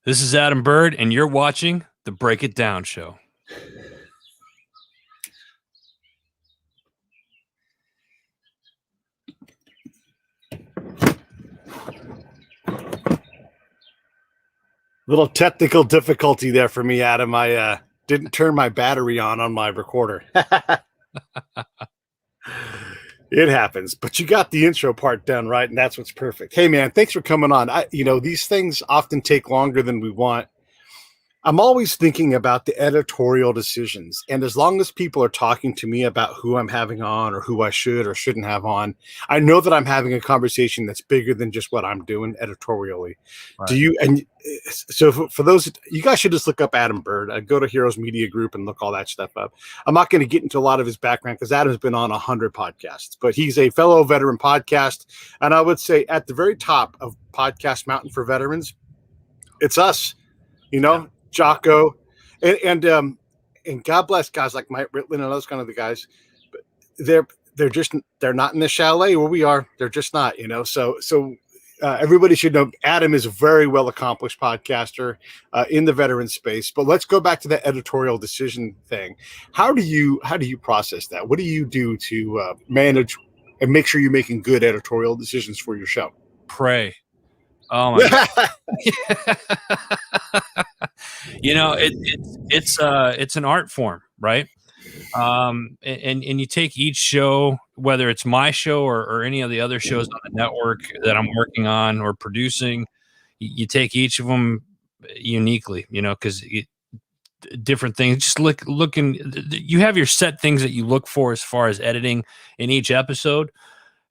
This is Adam Bird, and you're watching the Break It Down Show. Little technical difficulty there for me, Adam. I didn't turn my battery on my recorder. It happens, but you got the intro part done right, and that's what's perfect. Hey, man, thanks for coming on. These things often take longer than we want. I'm always thinking about the editorial decisions. And as long as people are talking to me about who I'm having on or who I should or shouldn't have on, I know that I'm having a conversation that's bigger than just what I'm doing editorially. Right. Do you? And so for those, you guys should just look up Adam Bird. Go to Heroes Media Group and look all that stuff up. I'm not going to get into a lot of his background because Adam's been on 100 podcasts, but he's a fellow veteran podcast. And I would say at the very top of Podcast Mountain for veterans, it's us, Yeah. Jocko, and God bless guys like Mike Ritlin and those kind of the guys, but they're not in the chalet where we are. They're just not, So everybody should know Adam is a very well accomplished podcaster in the veteran space. But let's go back to the editorial decision thing. How do you process that? What do you do to manage and make sure you're making good editorial decisions for your show? Pray. Oh my God. It's an art form, right? And you take each show, whether it's my show or any of the other shows on the network that I'm working on or producing, you take each of them uniquely, because different things. Just looking, you have your set things that you look for as far as editing in each episode.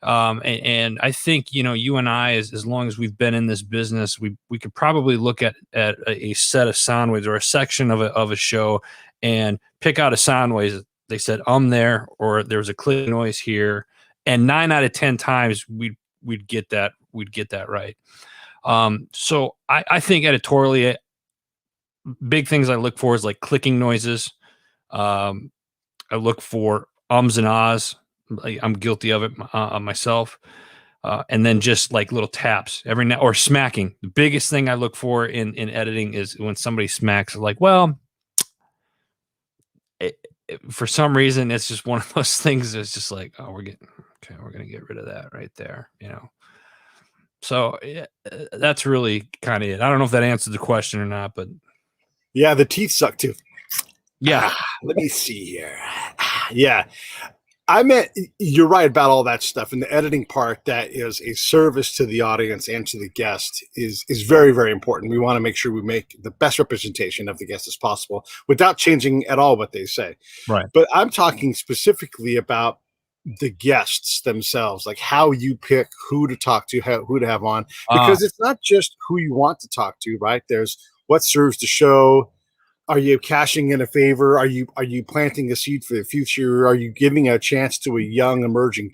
And I think, you and I, as long as we've been in this business, we could probably look at a set of sound waves or a section of a show and pick out a sound wave. They said, there, or there's a click noise here. And 9 out of 10 times we'd get that right. So I think editorially, big things I look for is like clicking noises. I look for ums and ahs. I'm guilty of it myself. And then just like little taps every now or smacking. The biggest thing I look for in editing is when somebody smacks, like, well, for some reason, it's just one of those things that's just like, oh, we're going to get rid of that right there, So that's really kind of it. I don't know if that answered the question or not, but. Yeah, the teeth suck too. Yeah. Let me see here. Yeah. You're right about all that stuff. And the editing part that is a service to the audience and to the guest is very, very important. We want to make sure we make the best representation of the guest as possible without changing at all what they say. Right. But I'm talking specifically about the guests themselves, like how you pick who to talk to, who to have on, because it's not just who you want to talk to, right? There's what serves the show. Are you cashing in a favor? Are you planting a seed for the future? Are you giving a chance to a young emerging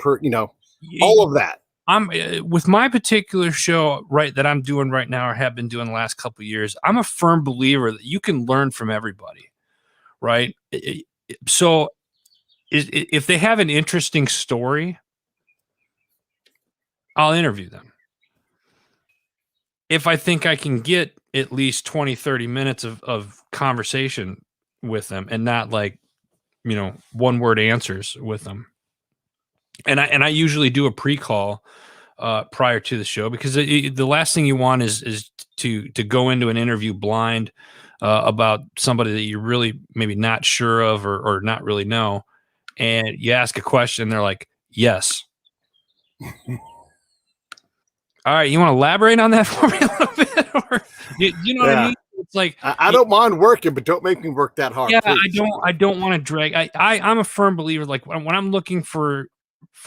all of that? I'm with my particular show, right, that I'm doing right now or have been doing the last couple of years. I'm a firm believer that you can learn from everybody, right? So if they have an interesting story, I'll interview them. If I think I can get at least 20, 30 minutes of conversation with them and not like, one word answers with them. And I usually do a pre-call prior to the show, because the last thing you want is to go into an interview blind about somebody that you're really maybe not sure of or not really know. And you ask a question, they're like, yes. All right, you want to elaborate on that for me a little bit? Or, you know what I mean? It's like I don't mind working, but don't make me work that hard. Yeah, please. I don't want to drag. I'm a firm believer. Like when I'm looking for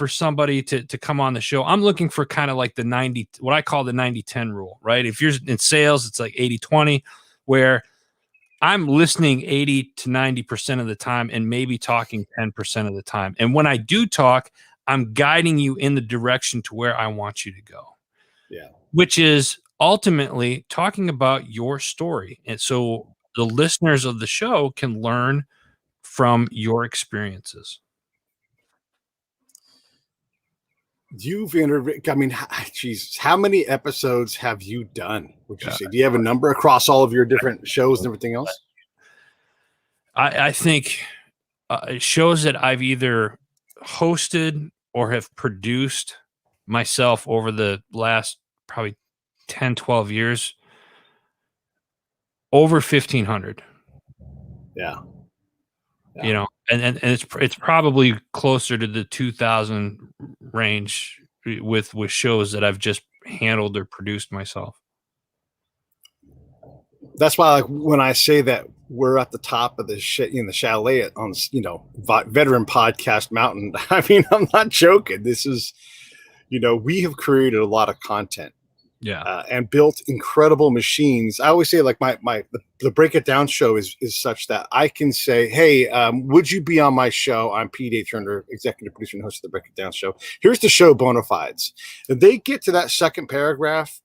somebody to come on the show, I'm looking for kind of like the 90, what I call the 90-10 rule, right? If you're in sales, it's like 80-20, where I'm listening 80 to 90% of the time and maybe talking 10% of the time. And when I do talk, I'm guiding you in the direction to where I want you to go. Yeah. Which is ultimately talking about your story. And so the listeners of the show can learn from your experiences. you've interviewed, I mean, geez, how many episodes have you done, would you Yeah. say? Do you have a number across all of your different shows and everything else? I think shows that I've either hosted or have produced myself over the last probably 10, 12 years, over 1,500. Yeah. You know, and it's probably closer to the 2,000 range with shows that I've just handled or produced myself. That's why, like, when I say that we're at the top of the shit in the chalet on, veteran podcast mountain, I mean, I'm not joking. This is, we have created a lot of content. Yeah. And built incredible machines. I always say, like, the Break It Down show is such that I can say, hey, would you be on my show? I'm Pete A. Turner, executive producer and host of the Break It Down show. Here's the show bona fides. If they get to that second paragraph,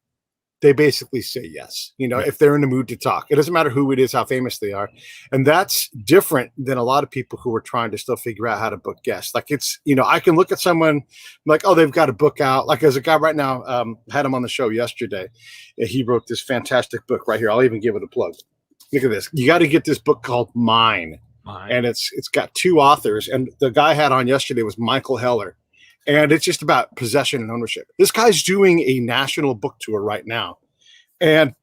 they basically say yes, if they're in the mood to talk. It doesn't matter who it is, how famous they are. And that's different than a lot of people who are trying to still figure out how to book guests. Like, it's, I can look at someone like, oh, they've got a book out. Like, there's a guy right now, had him on the show yesterday. He wrote this fantastic book right here. I'll even give it a plug. Look at this. You got to get this book called Mine. And it's got two authors. And the guy I had on yesterday was Michael Heller. And it's just about possession and ownership. This guy's doing a national book tour right now. And,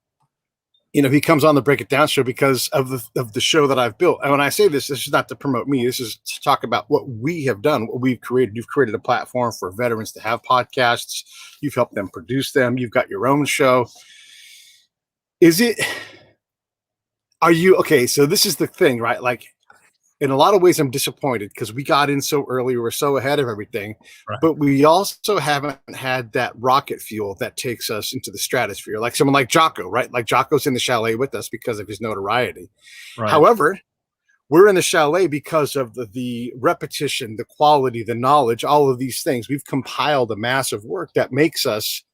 he comes on the Break It Down show because of the show that I've built. And when I say this is not to promote me. This is to talk about what we have done, what we've created. You've created a platform for veterans to have podcasts. You've helped them produce them. You've got your own show. Are you, okay, so this is the thing, right? Like, in a lot of ways, I'm disappointed because we got in so early. We were so ahead of everything, Right. But we also haven't had that rocket fuel that takes us into the stratosphere. Like someone like Jocko, right? Like Jocko's in the chalet with us because of his notoriety. Right. However, we're in the chalet because of the repetition, the quality, the knowledge, all of these things. We've compiled a massive work that makes us,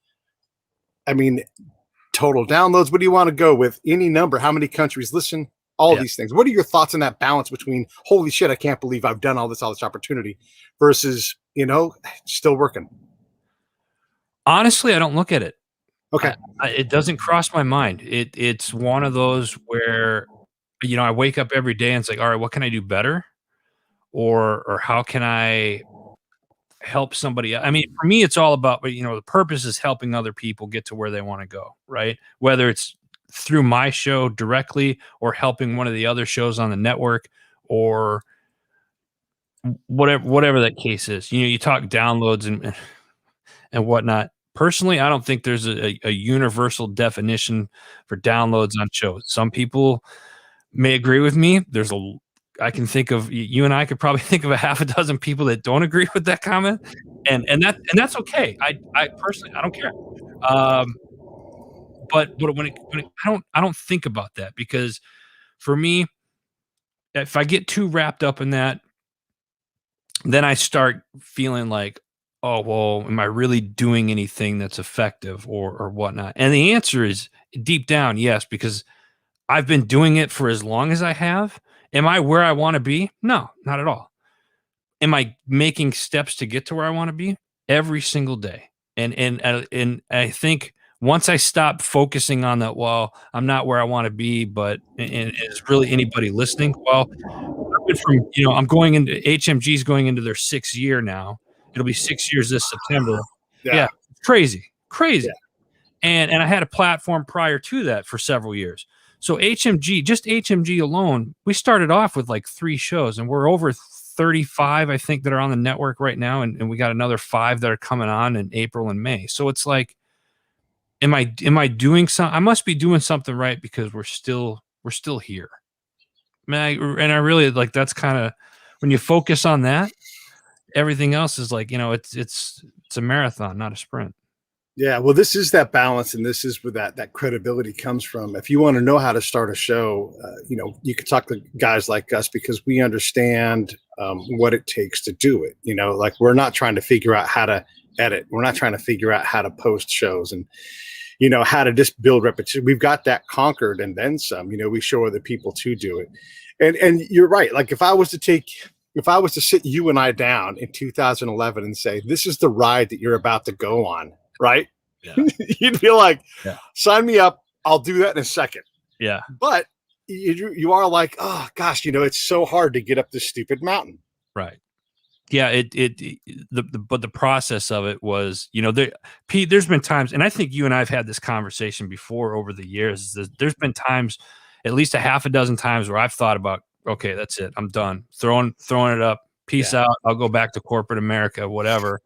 total downloads. What do you want to go with? Any number, how many countries listen? All these things. What are your thoughts on that balance between, holy shit, I can't believe I've done all this opportunity versus, still working? Honestly, I don't look at it. Okay. It doesn't cross my mind. It's one of those where, I wake up every day and it's like, all right, what can I do better? Or how can I help somebody? I mean, for me, it's all about, the purpose is helping other people get to where they want to go, right? Whether it's through my show directly or helping one of the other shows on the network or whatever that case is. You talk downloads and whatnot. Personally, I don't think there's a universal definition for downloads on shows. Some people may agree with me. I can think of, you and I could probably think of a half a dozen people that don't agree with that comment, and that's okay. I personally, I don't care. But when I don't think about that, because for me, if I get too wrapped up in that, then I start feeling like, oh, well, am I really doing anything that's effective or whatnot? And the answer is deep down, yes, because I've been doing it for as long as I have. Am I where I want to be? No, not at all. Am I making steps to get to where I want to be? Every single day. And I think once I stop focusing on that, well, I'm not where I want to be, but and is really anybody listening? Well, I'm going into HMG's going into their 6th year now. It'll be 6 years this September. Yeah, crazy. Yeah. And I had a platform prior to that for several years. So HMG alone, we started off with like 3 shows, and we're over 35, I think, that are on the network right now, and we got another 5 that are coming on in April and May. So it's like, am I doing something? I must be doing something right because we're still here. I really like, that's kind of, when you focus on that, everything else is like, it's a marathon, not a sprint. Yeah, well, this is that balance, and this is where that credibility comes from. If you want to know how to start a show, you can talk to guys like us because we understand what it takes to do it. Like, we're not trying to figure out how to edit. We're not trying to figure out how to post shows and, how to just build repetition. We've got that conquered and then some. We show other people to do it. And you're right. Like, if I was to take, if I was to sit you and I down in 2011 and say, this is the ride that you're about to go on, right? Yeah. You'd be like, Yeah. sign me up. I'll do that in a second. Yeah. But you are like, oh gosh, it's so hard to get up this stupid mountain. Right. Yeah. But the process of it was, Pete, there's been times, and I think you and I've had this conversation before over the years. There's been times, at least a half a dozen times, where I've thought about, okay, that's it. I'm done throwing it up. Peace out. I'll go back to corporate America, whatever.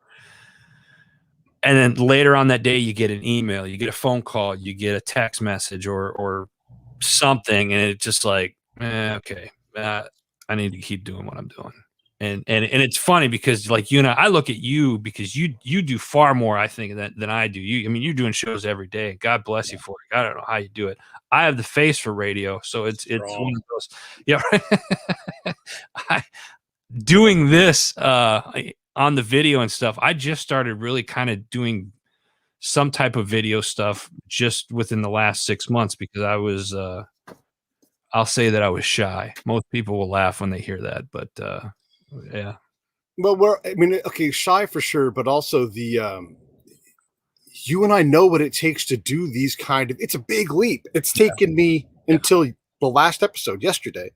And then later on that day, you get an email, you get a phone call, you get a text message or something. And it's just like, okay, I need to keep doing what I'm doing. And it's funny because like you and I look at you because you do far more, I think, than I do. You're doing shows every day. God bless you for it. I don't know how you do it. I have the face for radio. So it's one of those, doing this, on the video and stuff, I just started really kind of doing some type of video stuff just within the last 6 months because I was, I'll say that I was shy. Most people will laugh when they hear that, but yeah. Well, shy for sure, but also you and I know what it takes to do these it's a big leap. It's taken me until the last episode yesterday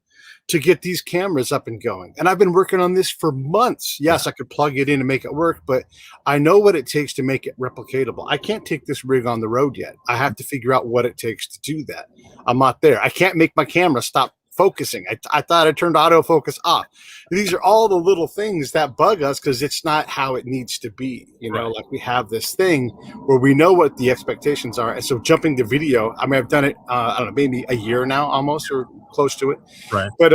to get these cameras up and going. And I've been working on this for months. Yes, I could plug it in and make it work, but I know what it takes to make it replicatable. I can't take this rig on the road yet. I have to figure out what it takes to do that. I'm not there. I can't make my camera stop focusing. I thought I turned autofocus off. These are all the little things that bug us because it's not how it needs to be. Like we have this thing where we know what the expectations are. And so jumping to video, I've done it, I don't know, maybe a year now almost or close to it. Right. But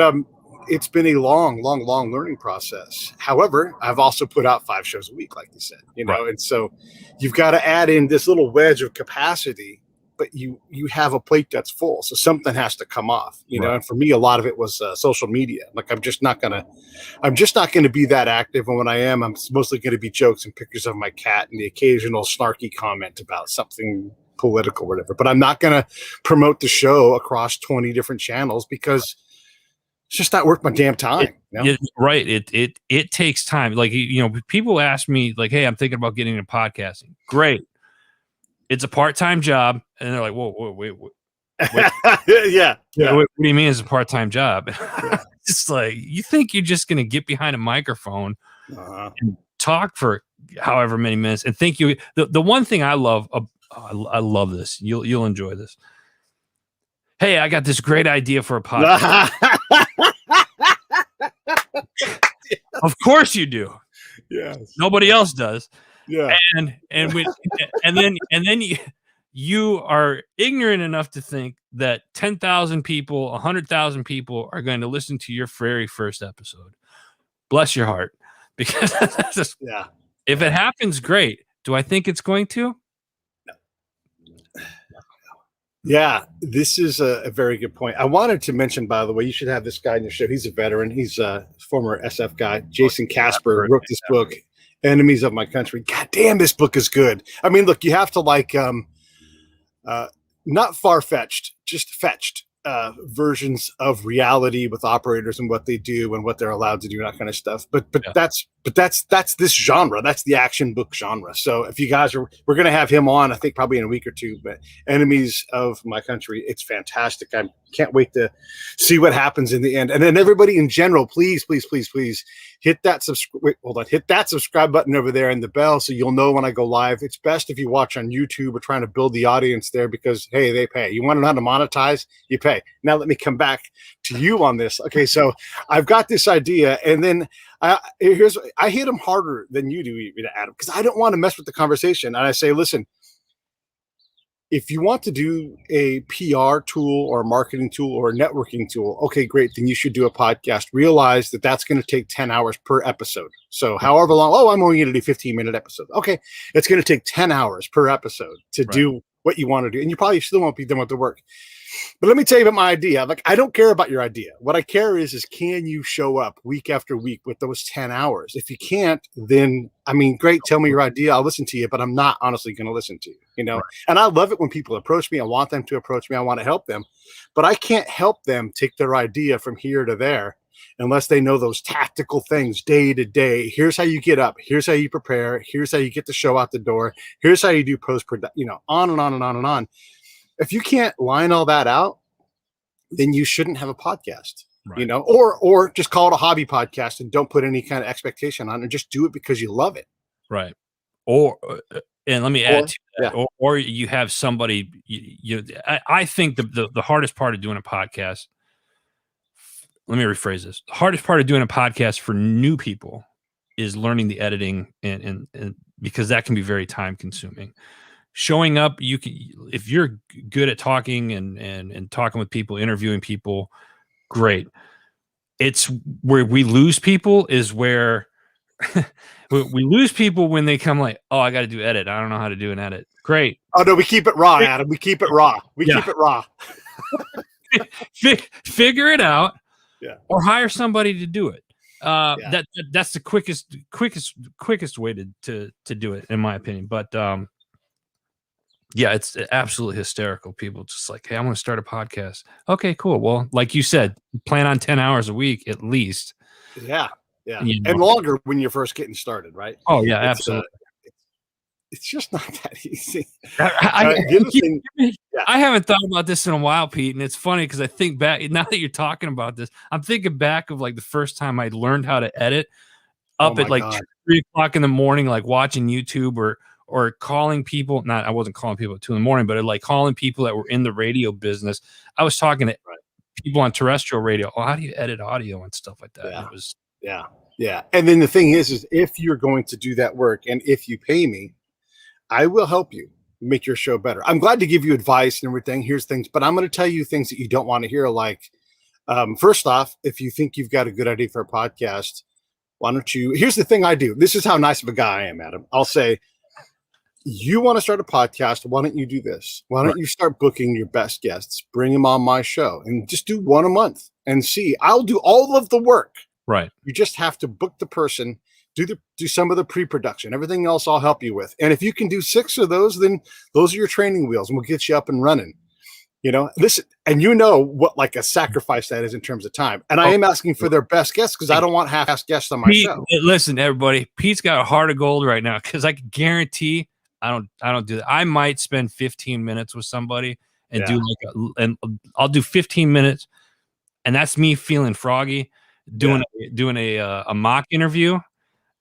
it's been a long learning process. However, I've also put out 5 shows a week, like you said, and so you've got to add in this little wedge of capacity, but you have a plate that's full. So something has to come off, and for me, a lot of it was social media. Like I'm just not going to be that active. And when I am, I'm mostly going to be jokes and pictures of my cat and the occasional snarky comment about something political or whatever, but I'm not going to promote the show across 20 different channels because it's just not worth my damn time. Right. It takes time. Like, people ask me like, hey, I'm thinking about getting into podcasting. Great. It's a part-time job. And they're like, whoa, wait. Yeah. What do you mean it's a part-time job? It's like, you think you're just going to get behind a microphone and talk for however many minutes and think the one thing I love, I love this. You'll enjoy this. Hey, I got this great idea for a podcast. Of course you do. Yes. Nobody else does. Yeah. And then you are ignorant enough to think that 10,000 people, 100,000 people are going to listen to your very first episode. Bless your heart. Because if it happens, great. Do I think it's going to? Yeah, this is a very good point. I wanted to mention, by the way, you should have this guy in your show. He's a veteran. He's a former SF guy. Jason Casper wrote this book, Enemies of My Country. God damn, this book is good. I mean, look, you have to like, not far-fetched, just fetched versions of reality with operators and what they do and what they're allowed to do, that kind of stuff. But that's this genre. That's the action book genre. So if you guys we're going to have him on, I think probably in a week or two, but Enemies of My Country, it's fantastic. I can't wait to see what happens in the end. And then everybody in general, please hit that subscribe button over there and the bell so you'll know when I go live. It's best if you watch on YouTube. We're trying to build the audience there because, hey, they pay. You want to know how to monetize? You pay. Now let me come back to you on this. Okay, so I've got this idea, and then I hit him harder than you do, Adam, because I don't want to mess with the conversation. And I say, listen, if you want to do a PR tool or a marketing tool or a networking tool, okay, great. Then you should do a podcast. Realize that that's going to take 10 hours per episode. So however long, I'm only going to do 15-minute episodes. Okay. It's going to take 10 hours per episode to do what you want to do. And you probably still won't be done with the work. But let me tell you about my idea. Like, I don't care about your idea. What I care is can you show up week after week with those 10 hours? If you can't, then, I mean, great. Tell me your idea. I'll listen to you, but I'm not honestly going to listen to you, Right. And I love it when people approach me. I want them to approach me. I want to help them, but I can't help them take their idea from here to there unless they know those tactical things day to day. Here's how you get up. Here's how you prepare. Here's how you get the show out the door. Here's how you do post-production, you know, on and on and on and on. If you can't line all that out, then you shouldn't have a podcast, Right. you know, or just call it a hobby podcast and don't put any kind of expectation on it. Just do it because you love it. Right. Or, and let me add to that, yeah. or you have somebody, I think the hardest part of doing a podcast, let me rephrase this. The hardest part of doing a podcast for new people is learning the editing and because that can be very time consuming. Showing up, you can, if you're good at talking and talking with people, interviewing people, great. It's where we lose people is where we lose people when they come like, oh, I got to do edit. I don't know how to do an edit. Great. Oh no, we keep it raw, Adam. We keep it raw. We keep it raw. Figure it out. Yeah. Or hire somebody to do it. That's the quickest way to do it, in my opinion. But yeah, it's absolutely hysterical. People just like, hey, I want to start a podcast. Okay, cool. Well, like you said, plan on 10 hours a week at least. Yeah. Yeah. You know. And longer when you're first getting started, right? Oh yeah, absolutely. It's just not that easy. I haven't thought about this in a while, Pete, and it's funny because I think back, now that you're talking about this, I'm thinking back of like the first time I learned how to edit up at like 3 o'clock in the morning, like watching YouTube or calling people. Not, I wasn't calling people at 2 in the morning, but like calling people that were in the radio business. I was talking to people on terrestrial radio. Oh, how do you edit audio and stuff like that? Yeah. And it was, yeah. And then the thing is if you're going to do that work and if you pay me, I will help you make your show better. I'm glad to give you advice and everything. Here's things, but I'm going to tell you things that you don't want to hear. Like, first off, if you think you've got a good idea for a podcast, why don't you, here's the thing I do. This is how nice of a guy I am, Adam. I'll say, you want to start a podcast. Why don't you do this? Why don't you start booking your best guests, bring them on my show and just do one a month and see, I'll do all of the work. Right. You just have to book the person, do some of the pre-production, everything else I'll help you with. And if you can do 6 of those, then those are your training wheels and we'll get you up and running. You know, listen, and you know what like a sacrifice that is in terms of time. And I am asking for their best guests because I don't want half-assed guests on my show. Listen, everybody, Pete's got a heart of gold right now because I can guarantee I don't do that. I might spend 15 minutes with somebody and do like and I'll do 15 minutes, and that's me feeling froggy, doing a mock interview.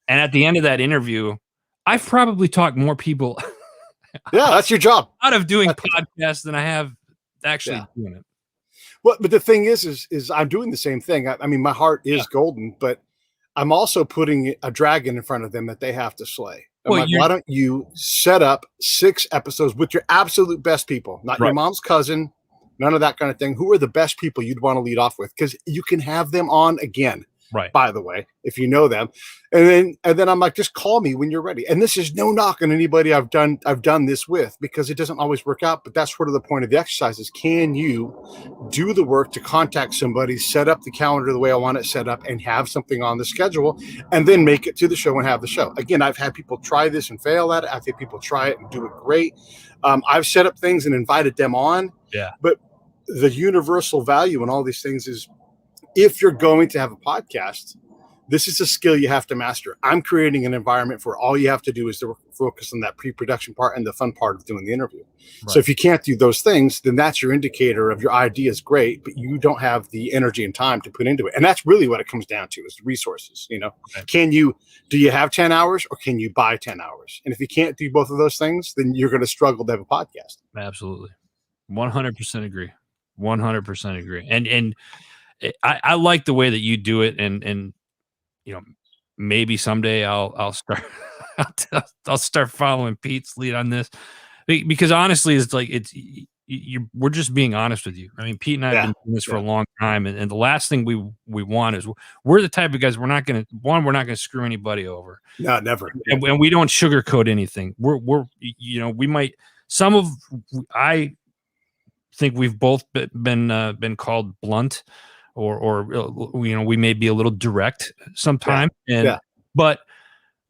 And at the end of that interview, I've probably talked more people that's your job out of doing podcasts than I have actually doing it. Well, but the thing is I'm doing the same thing. I mean, my heart is golden, but I'm also putting a dragon in front of them that they have to slay. I'm like, why don't you set up 6 episodes with your absolute best people, not your mom's cousin, none of that kind of thing. Who are the best people you'd want to lead off with? Because you can have them on again. Right. By the way, if you know them, and then I'm like, just call me when you're ready. And this is no knock on anybody I've done this with because it doesn't always work out. But that's sort of the point of the exercise is, can you do the work to contact somebody, set up the calendar the way I want it set up, and have something on the schedule, and then make it to the show and have the show. Again, I've had people try this and fail at it. I've had people try it and do it great. I've set up things and invited them on. Yeah. But the universal value in all these things is, if you're going to have a podcast, this is a skill you have to master. I'm creating an environment where all you have to do is to focus on that pre-production part and the fun part of doing the interview. Right. So if you can't do those things, then that's your indicator of your idea is great, but you don't have the energy and time to put into it. And that's really what it comes down to is resources. You know, do you have 10 hours or can you buy 10 hours? And if you can't do both of those things, then you're going to struggle to have a podcast. Absolutely. 100% agree. 100% agree. And I like the way that you do it, and you know, maybe someday I'll start I'll start following Pete's lead on this, because honestly, it's like we're just being honest with you. I mean, Pete and I have been doing this for a long time, and the last thing we want is we're the type of guys we're not gonna screw anybody over. No, never. And we don't sugarcoat anything. We're you know, we might I think we've both been called blunt. Or you know, we may be a little direct sometimes, but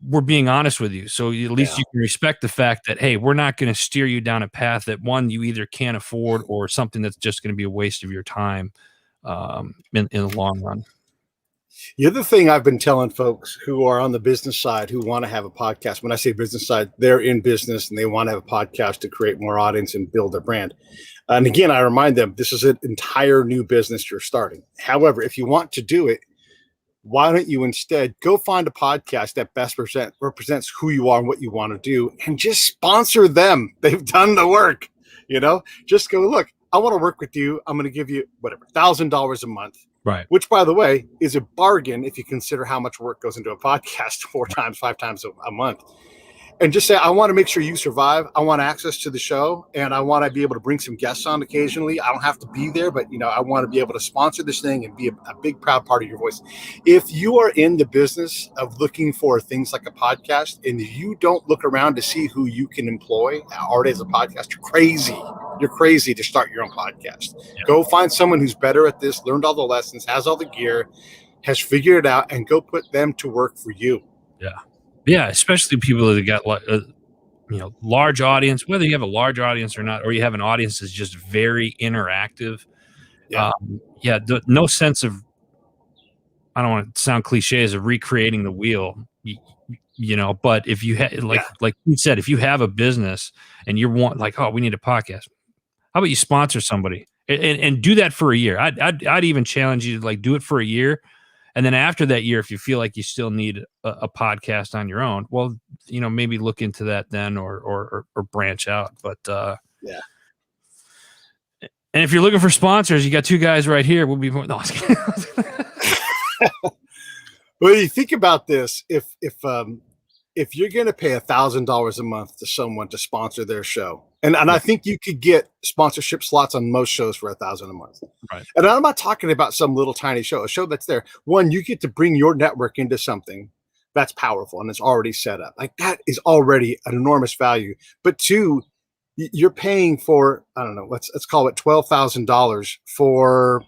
we're being honest with you. So at least you can respect the fact that, hey, we're not going to steer you down a path that one, you either can't afford or something that's just going to be a waste of your time in the long run. The other thing I've been telling folks who are on the business side who want to have a podcast, when I say business side, they're in business and they want to have a podcast to create more audience and build their brand. And again, I remind them, this is an entire new business you're starting. However, if you want to do it, why don't you instead go find a podcast that best represents who you are and what you want to do, and just sponsor them? They've done the work, just go, look, I want to work with you. I'm going to give you whatever, $1,000 a month. Right. Which, by the way, is a bargain if you consider how much work goes into a podcast 4 times, 5 times a month. And just say, I want to make sure you survive. I want access to the show, and I want to be able to bring some guests on occasionally. I don't have to be there, but I want to be able to sponsor this thing and be a big, proud part of your voice. If you are in the business of looking for things like a podcast and you don't look around to see who you can employ already as a podcast, you're crazy. You're crazy to start your own podcast. Yeah. Go find someone who's better at this, learned all the lessons, has all the gear, has figured it out, and go put them to work for you. Yeah. Yeah, especially people that got large audience, whether you have a large audience or not, or you have an audience that's just very interactive. Yeah, no sense of, I don't want to sound cliches, of recreating the wheel, but if you have, like you said, if you have a business and you're we need a podcast, how about you sponsor somebody and do that for a year? I'd even challenge you to do it for a year. And then after that year, if you feel like you still need a podcast on your own, well, maybe look into that then, or branch out. But yeah. And if you're looking for sponsors, you got 2 guys right here. We'll be more. No, well, you think about this: if you're going to pay $1,000 a month to someone to sponsor their show, and I think you could get sponsorship slots on most shows for $1,000 a month. Right. And I'm not talking about some little tiny show, a show that's there. One, you get to bring your network into something that's powerful and it's already set up. Like, that is already an enormous value. But 2, you're paying for, I don't know, let's call it $12,000 for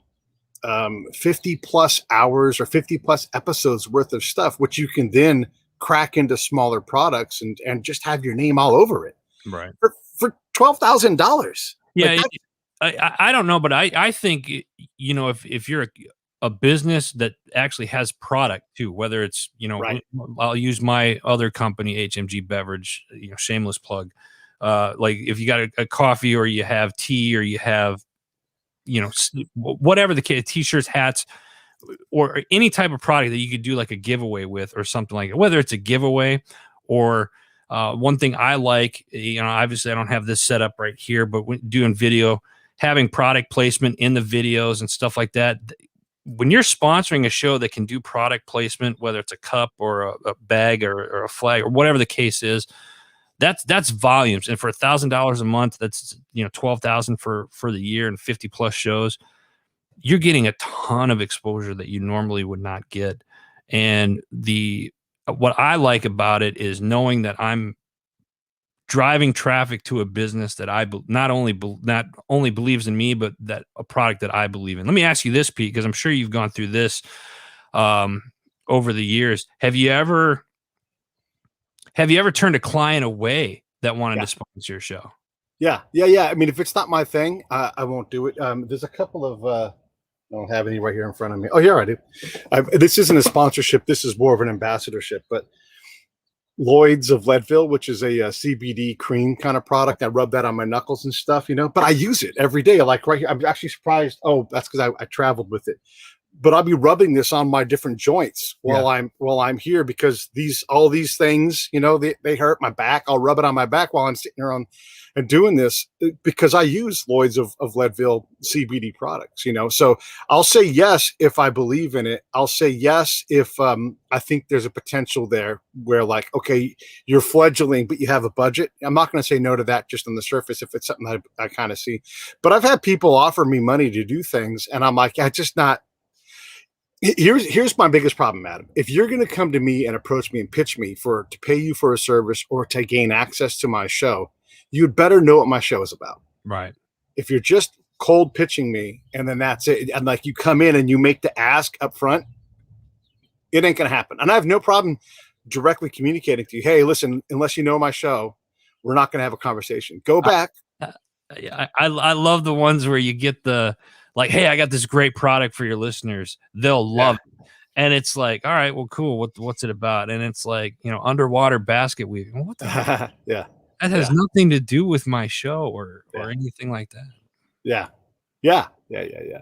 50 plus hours or 50 plus episodes worth of stuff, which you can then crack into smaller products and just have your name all over it. Right. For $12,000. Yeah. I don't know, but I think, if you're a business that actually has product too, whether it's, right. I'll use my other company, HMG Beverage, shameless plug. If you got a coffee, or you have tea, or you have, whatever the case, t-shirts, hats, or any type of product that you could do like a giveaway with, or something like it, whether it's a giveaway or one thing I like, obviously I don't have this set up right here, but when doing video, having product placement in the videos and stuff like that. When you're sponsoring a show that can do product placement, whether it's a cup or a bag or a flag or whatever the case is, that's volumes. And for $1,000 a month, that's $12,000 for the year and 50 plus shows. You're getting a ton of exposure that you normally would not get. And what I like about it is knowing that I'm driving traffic to a business that not only believes in me, but that a product that I believe in. Let me ask you this, Pete, because I'm sure you've gone through this over the years. Have you ever turned a client away that wanted to sponsor your show? Yeah. I mean, if it's not my thing, I won't do it. There's a couple of, I don't have any right here in front of me. Oh, yeah, I do. This isn't a sponsorship. This is more of an ambassadorship, but Lloyd's of Leadville, which is a CBD cream kind of product. I rub that on my knuckles and stuff, but I use it every day. Like right here, I'm actually surprised. Oh, that's because I traveled with it. But I'll be rubbing this on my different joints while I'm here, because all these things, they hurt my back. I'll rub it on my back while I'm sitting here and doing this, because I use Lloyd's of Leadville CBD products, So I'll say yes if I believe in it. I'll say yes if I think there's a potential there where, like, okay, you're fledgling, but you have a budget. I'm not going to say no to that just on the surface if it's something that I kind of see. But I've had people offer me money to do things, and I'm like, Here's my biggest problem, Adam. If you're going to come to me and approach me and pitch me to pay you for a service or to gain access to my show, you'd better know what my show is about. Right. If you're just cold pitching me and then that's it, and like you come in and you make the ask up front, it ain't going to happen. And I have no problem directly communicating to you, hey, listen, unless you know my show, we're not going to have a conversation. Go back. I love the ones where you get the, like, hey, I got this great product for your listeners. They'll love it. And it's like, all right, well, cool. What's it about? And it's like, underwater basket weaving. Well, what the hell? Yeah. That has Yeah. nothing to do with my show or Yeah. anything like that. Yeah. Yeah. Yeah. Yeah. Yeah.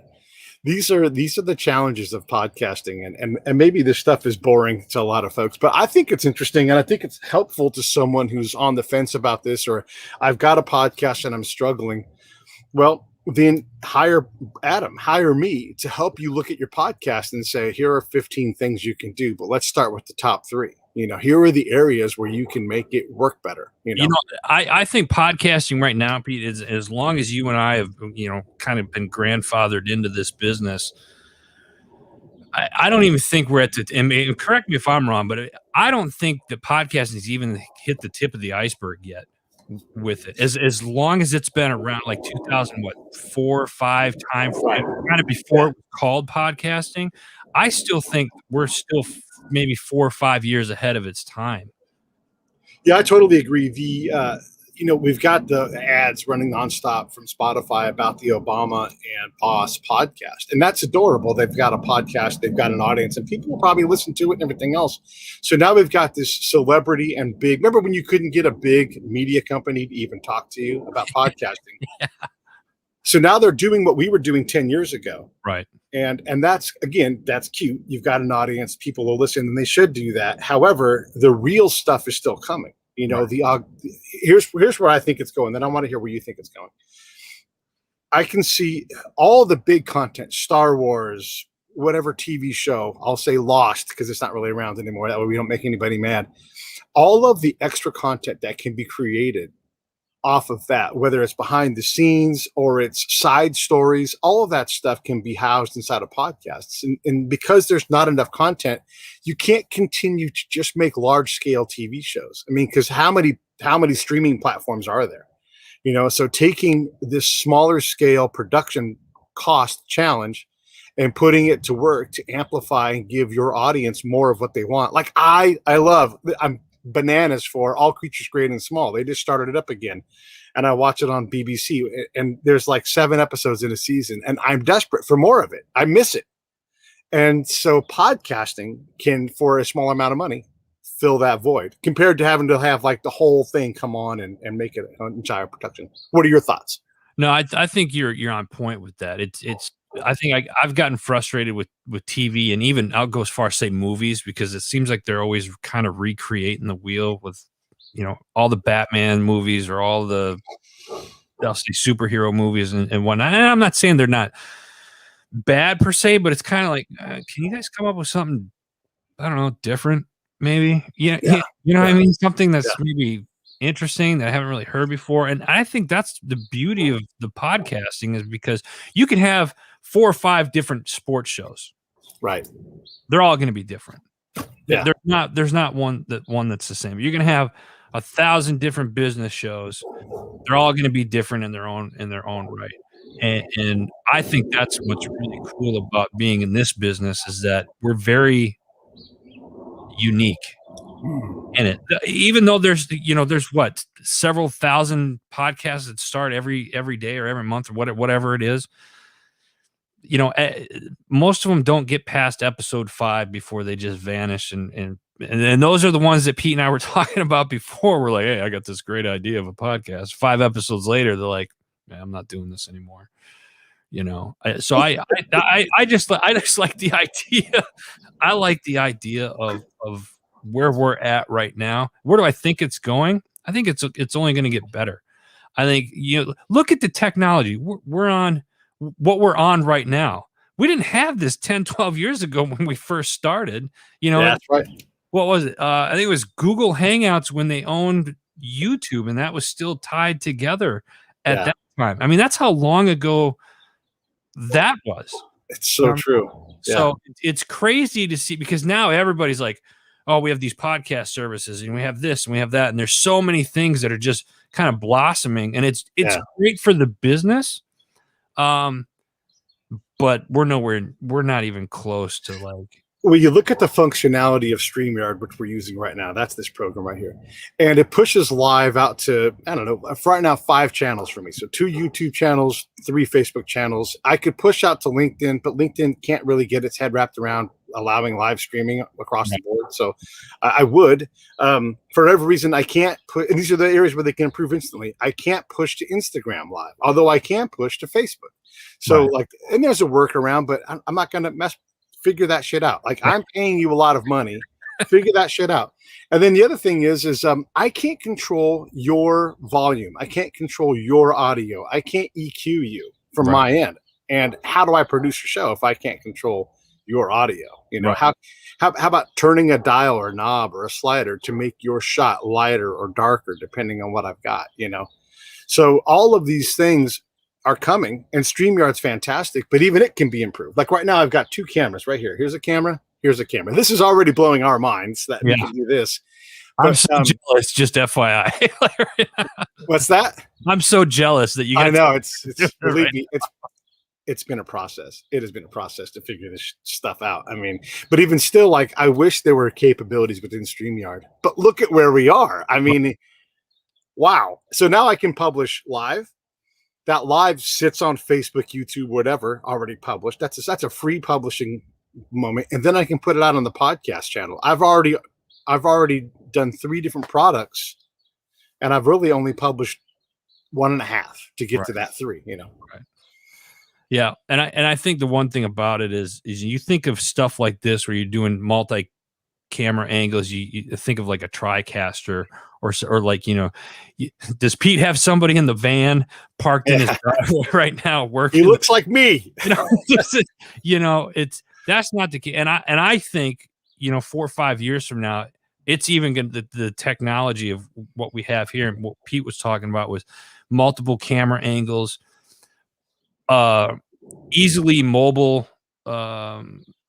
These are the challenges of podcasting, and maybe this stuff is boring to a lot of folks, but I think it's interesting, and I think it's helpful to someone who's on the fence about this, or I've got a podcast and I'm struggling. Well, then hire me to help you look at your podcast and say, here are 15 things you can do, but let's start with the top 3. Here are the areas where you can make it work better. I think podcasting right now, Pete, is as long as you and I have, kind of been grandfathered into this business. I don't even think we're at the, and correct me if I'm wrong, but I don't think that podcasting has even hit the tip of the iceberg yet with it. As long as it's been around, like 2004 or 5 time frame, kind of before it was called podcasting, I still think we're still maybe 4 or 5 years ahead of its time. Yeah, I totally agree. We've got the ads running nonstop from Spotify about the Obama and Boss podcast, and that's adorable. They've got a podcast, they've got an audience, and people will probably listen to it and everything else. So now we've got this celebrity and big. Remember when you couldn't get a big media company to even talk to you about podcasting? Yeah. So now they're doing what we were doing 10 years ago. Right. And that's cute. You've got an audience, people will listen, and they should do that. However, the real stuff is still coming. Right. Here's where I think it's going. Then I want to hear where you think it's going. I can see all the big content, Star Wars, whatever TV show, I'll say Lost because it's not really around anymore. That way we don't make anybody mad. All of the extra content that can be created off of that, whether it's behind the scenes or it's side stories, all of that stuff can be housed inside of podcasts. And because there's not enough content, you can't continue to just make large scale TV shows. I mean, because how many streaming platforms are there? So taking this smaller scale production cost challenge and putting it to work to amplify and give your audience more of what they want. Like I'm bananas for All Creatures Great and Small. They just started it up again, and I watch it on BBC, and there's like 7 episodes in a season, and I'm desperate for more of it. I miss it. And so podcasting can, for a small amount of money, fill that void compared to having to have like the whole thing come on and make it an entire production. What are your thoughts? No, I think you're on point with that. It's I think I've gotten frustrated with TV, and even I'll go as far as say movies, because it seems like they're always kind of recreating the wheel with, all the Batman movies or all the, I'll say, superhero movies and whatnot. And I'm not saying they're not bad per se, but it's kind of like, can you guys come up with something, I don't know, different maybe? What I mean? Something that's maybe interesting that I haven't really heard before. And I think that's the beauty of the podcasting, is because you can have 4 or 5 different sports shows. Right. They're all going to be different. Yeah. There's not one that's the same. You're going to have 1,000 different business shows. They're all going to be different in their own right. And I think that's what's really cool about being in this business, is that we're very unique in it. Even though there's what, several thousand podcasts that start every day or every month or whatever it is. Most of them don't get past episode 5 before they just vanish, and those are the ones that Pete and I were talking about before. We're like, hey, I got this great idea of a podcast. 5 episodes later, they're like, man, I'm not doing this anymore. So I just like the idea. I like the idea of where we're at right now. Where do I think it's going? I think it's only going to get better. I think, look at the technology we're on. What we're on right now. We didn't have this 10, 12 years ago when we first started. That's right. What was it? I think it was Google Hangouts when they owned YouTube, and that was still tied together at that time. I mean, that's how long ago that was. It's so true. Yeah. So it's crazy to see, because now everybody's like, oh, we have these podcast services, and we have this and we have that, and there's so many things that are just kind of blossoming, and it's great for the business. But we're not even close to like. Well, you look at the functionality of StreamYard, which we're using right now. That's this program right here. And it pushes live out to, I don't know, for right now, 5 channels for me. So 2 YouTube channels, 3 Facebook channels. I could push out to LinkedIn, but LinkedIn can't really get its head wrapped around allowing live streaming across the board. So I would, for whatever reason, I can't put, and these are the areas where they can improve instantly. I can't push to Instagram live, although I can push to Facebook. So like, and there's a workaround, but I'm not going to figure that shit out. Like I'm paying you a lot of money, figure that shit out. And then the other thing is I can't control your volume. I can't control your audio. I can't EQ you from my end. And how do I produce a show if I can't control your audio? You know, how about turning a dial or a knob or a slider to make your shot lighter or darker, depending on what I've got, you know? So all of these things are coming, and StreamYard's fantastic, but even it can be improved. Like right now, I've got 2 cameras right here. Here's a camera. Here's a camera. This is already blowing our minds that we can do this. But, I'm so jealous, just FYI. What's that? I'm so jealous that you guys. I know it's believe me, it's been a process. It has been a process to figure this stuff out. I mean, but even still, like, I wish there were capabilities within StreamYard, but look at where we are. I mean, wow. So now I can publish live. That live sits on Facebook, YouTube, whatever, already published. That's a free publishing moment. And then I can put it out on the podcast channel. I've already done 3 different products, and I've really only published 1.5 to get to that 3, you know? Right. Yeah. And I think the one thing about it is you think of stuff like this where you're doing multi-camera angles. You think of like a TriCaster or like, you know, does Pete have somebody in the van parked in his driveway right now working? He looks like me. You know, that's not the case. And I think, you know, 4 or 5 years from now, it's even going to the technology of what we have here. And what Pete was talking about was multiple camera angles, easily mobile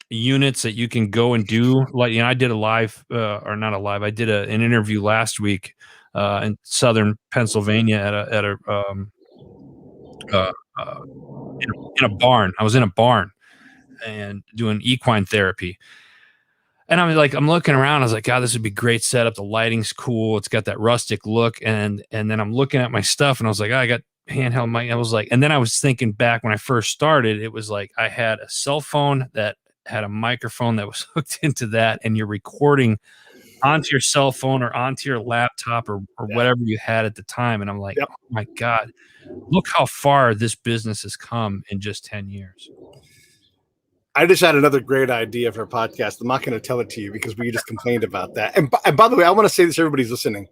units that you can go and do. Like, you know, I did a live or not a live. I did an interview last week in southern Pennsylvania at a in a barn. I was in a barn and doing equine therapy. And I'm looking around. I was like, God, this would be great setup. The lighting's cool. It's got that rustic look. And then I'm looking at my stuff, and I was like, I got handheld mic. I was like, and then I was thinking back when I first started, it was like I had a cell phone that had a microphone that was hooked into that, and you're recording onto your cell phone or onto your laptop or whatever you had at the time. And I'm like, oh my God, look how far this business has come in just 10 years. I just had another great idea for a podcast. I'm not going to tell it to you because we just complained about that. And by the way, I want to say this, everybody's listening.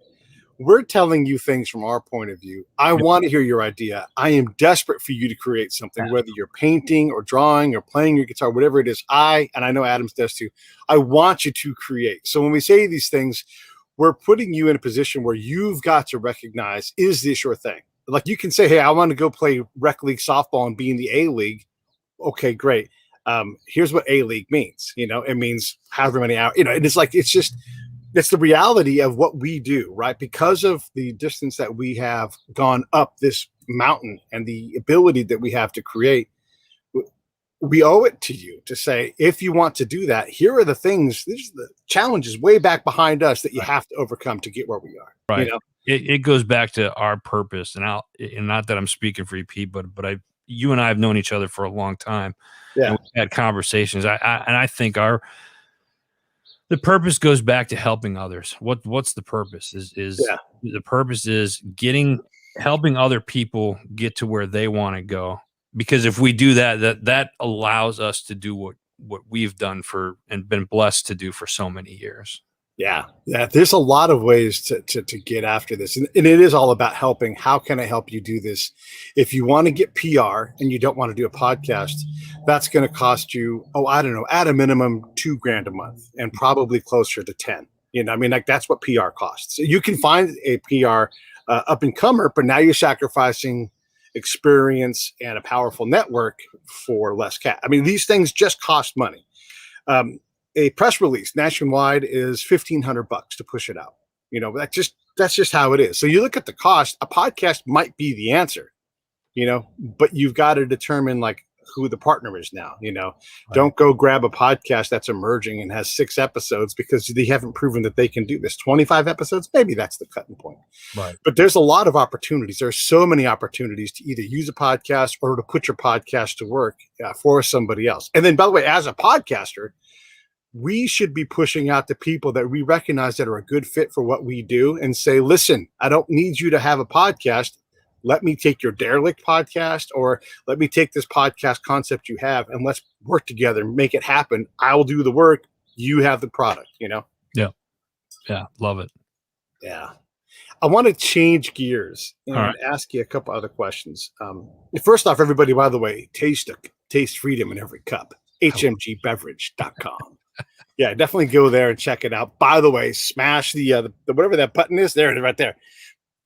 We're telling you things from our point of view. I want to hear your idea. I am desperate for you to create something, whether you're painting or drawing or playing your guitar, whatever it is. And I know Adams does too. I want you to create. So when we say these things, we're putting you in a position where you've got to recognize, is this your thing? Like you can say, hey, I want to go play rec league softball and be in the A league. Okay, great. Here's what A league means. You know, it means however many hours, you know, and it's like, it's the reality of what we do, right? Because of the distance that we have gone up this mountain and the ability that we have to create, we owe it to you to say, if you want to do that, here are the things, these are the challenges way back behind us that you have to overcome to get where we are. Right. You know? It goes back to our purpose, and not that I'm speaking for you, Pete, but you and I have known each other for a long time. Yeah. And we've had conversations. I think the purpose goes back to helping others. What's the purpose? The purpose is helping other people get to where they want to go. Because if we do that allows us to do what we've done and been blessed to do for so many years. Yeah. There's a lot of ways to get after this. And it is all about helping. How can I help you do this? If you want to get PR and you don't want to do a podcast, that's going to cost you, I don't know, at a minimum $2,000 a month and probably closer to 10. You know, I mean, like that's what PR costs. So you can find a PR up and comer, but now you're sacrificing experience and a powerful network for less cash. I mean, these things just cost money. A press release nationwide is $1,500 to push it out. You know, that's just how it is. So you look at the cost, a podcast might be the answer, you know, but you've got to determine like who the partner is now, you know. Right. Don't go grab a podcast that's emerging and has 6 episodes because they haven't proven that they can do this. 25 episodes, maybe that's the cutting point. Right. But there's a lot of opportunities. There's so many opportunities to either use a podcast or to put your podcast to work for somebody else. And then, by the way, as a podcaster, we should be pushing out to people that we recognize that are a good fit for what we do and say, listen, I don't need you to have a podcast. Let me take your derelict podcast, or let me take this podcast concept you have, and let's work together and make it happen. I will do the work. You have the product, Yeah. Yeah. Love it. Yeah. I want to change gears and ask you a couple other questions. First off, everybody, by the way, taste freedom in every cup. HMGbeverage.com. Yeah, definitely go there and check it out. By the way, smash the whatever that button is. There it is, right there.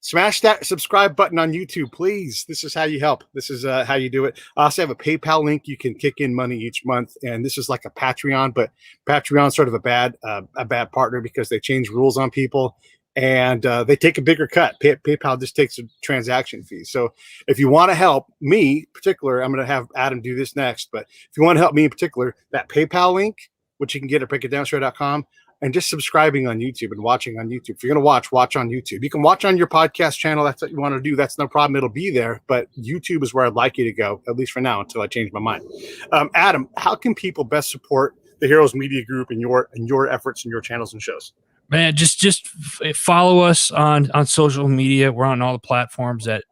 Smash that subscribe button on YouTube, please. This is how you help. This is how you do it. I also have a PayPal link. You can kick in money each month, and this is like a Patreon, but Patreon's sort of a bad partner because they change rules on people, and they take a bigger cut. PayPal just takes a transaction fee. So if you want to help me in particular, I'm going to have Adam do this next, but if you want to help me in particular, that PayPal link, which you can get at breakitdownshow.com, and just subscribing on YouTube and watching on YouTube. If you're going to watch on YouTube. You can watch on your podcast channel. That's what you want to do. That's no problem. It'll be there. But YouTube is where I'd like you to go, at least for now, until I change my mind. Adam, how can people best support the Heroes Media Group and your efforts and your channels and shows? Man, just follow us on social media. We're on all the platforms at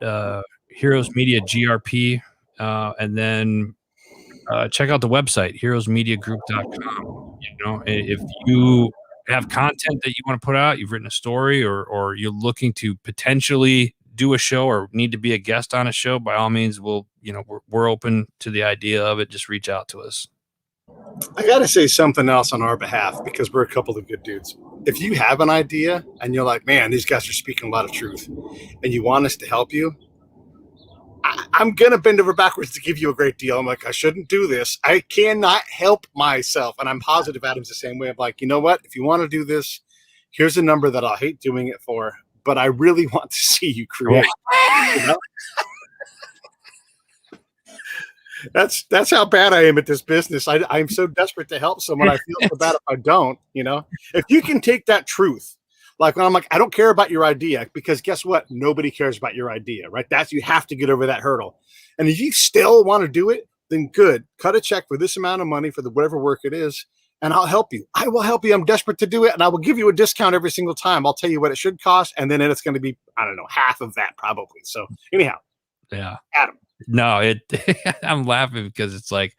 Heroes Media GRP. And then check out the website, heroesmediagroup.com. If you have content that you want to put out, you've written a story, or you're looking to potentially do a show or need to be a guest on a show, by all means, we're open to the idea of it. Just reach out to us. I got to say something else on our behalf, because we're a couple of good dudes. If you have an idea and you're like, man, these guys are speaking a lot of truth, and you want us to help you, I'm going to bend over backwards to give you a great deal. I'm like, I shouldn't do this. I cannot help myself. And I'm positive Adam's the same way. I'm like, you know what? If you want to do this, here's a number that I'll hate doing it for, but I really want to see you create. That's how bad I am at this business. I'm so desperate to help someone. I feel so bad if I don't, if you can take that truth, like when I'm like, I don't care about your idea, because guess what? Nobody cares about your idea, right? You have to get over that hurdle. And if you still want to do it, then good. Cut a check for this amount of money for whatever work it is, and I'll help you. I will help you. I'm desperate to do it, and I will give you a discount every single time. I'll tell you what it should cost, and then it's going to be, I don't know, half of that probably. So anyhow. Yeah. Adam. No, I'm laughing because it's like,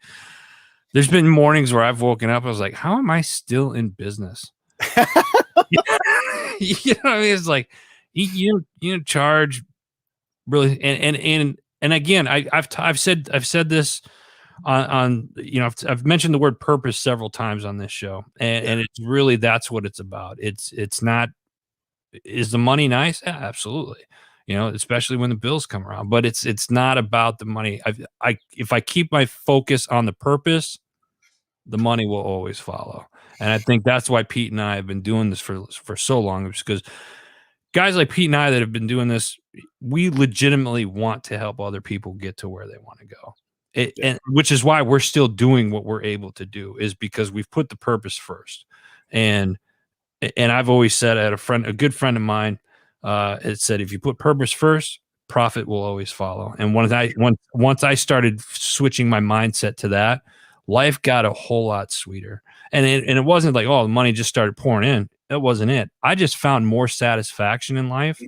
there's been mornings where I've woken up, I was like, how am I still in business? You know what I mean? It's like you charge really, and again, I've said this on I've mentioned the word purpose several times on this show, and it's really, that's what it's about. It's not, is the money nice? Yeah, absolutely. Especially when the bills come around, but it's not about the money. If I keep my focus on the purpose, the money will always follow. And I think that's why Pete and I have been doing this for so long, because guys like Pete and I that have been doing this, we legitimately want to help other people get to where they want to go. And which is why we're still doing what we're able to do, is because we've put the purpose first. And I've always said, I had a good friend of mine, it said, if you put purpose first, profit will always follow. And once I started switching my mindset to that, life got a whole lot sweeter. And it wasn't like, oh, the money just started pouring in. That wasn't it. I just found more satisfaction in life,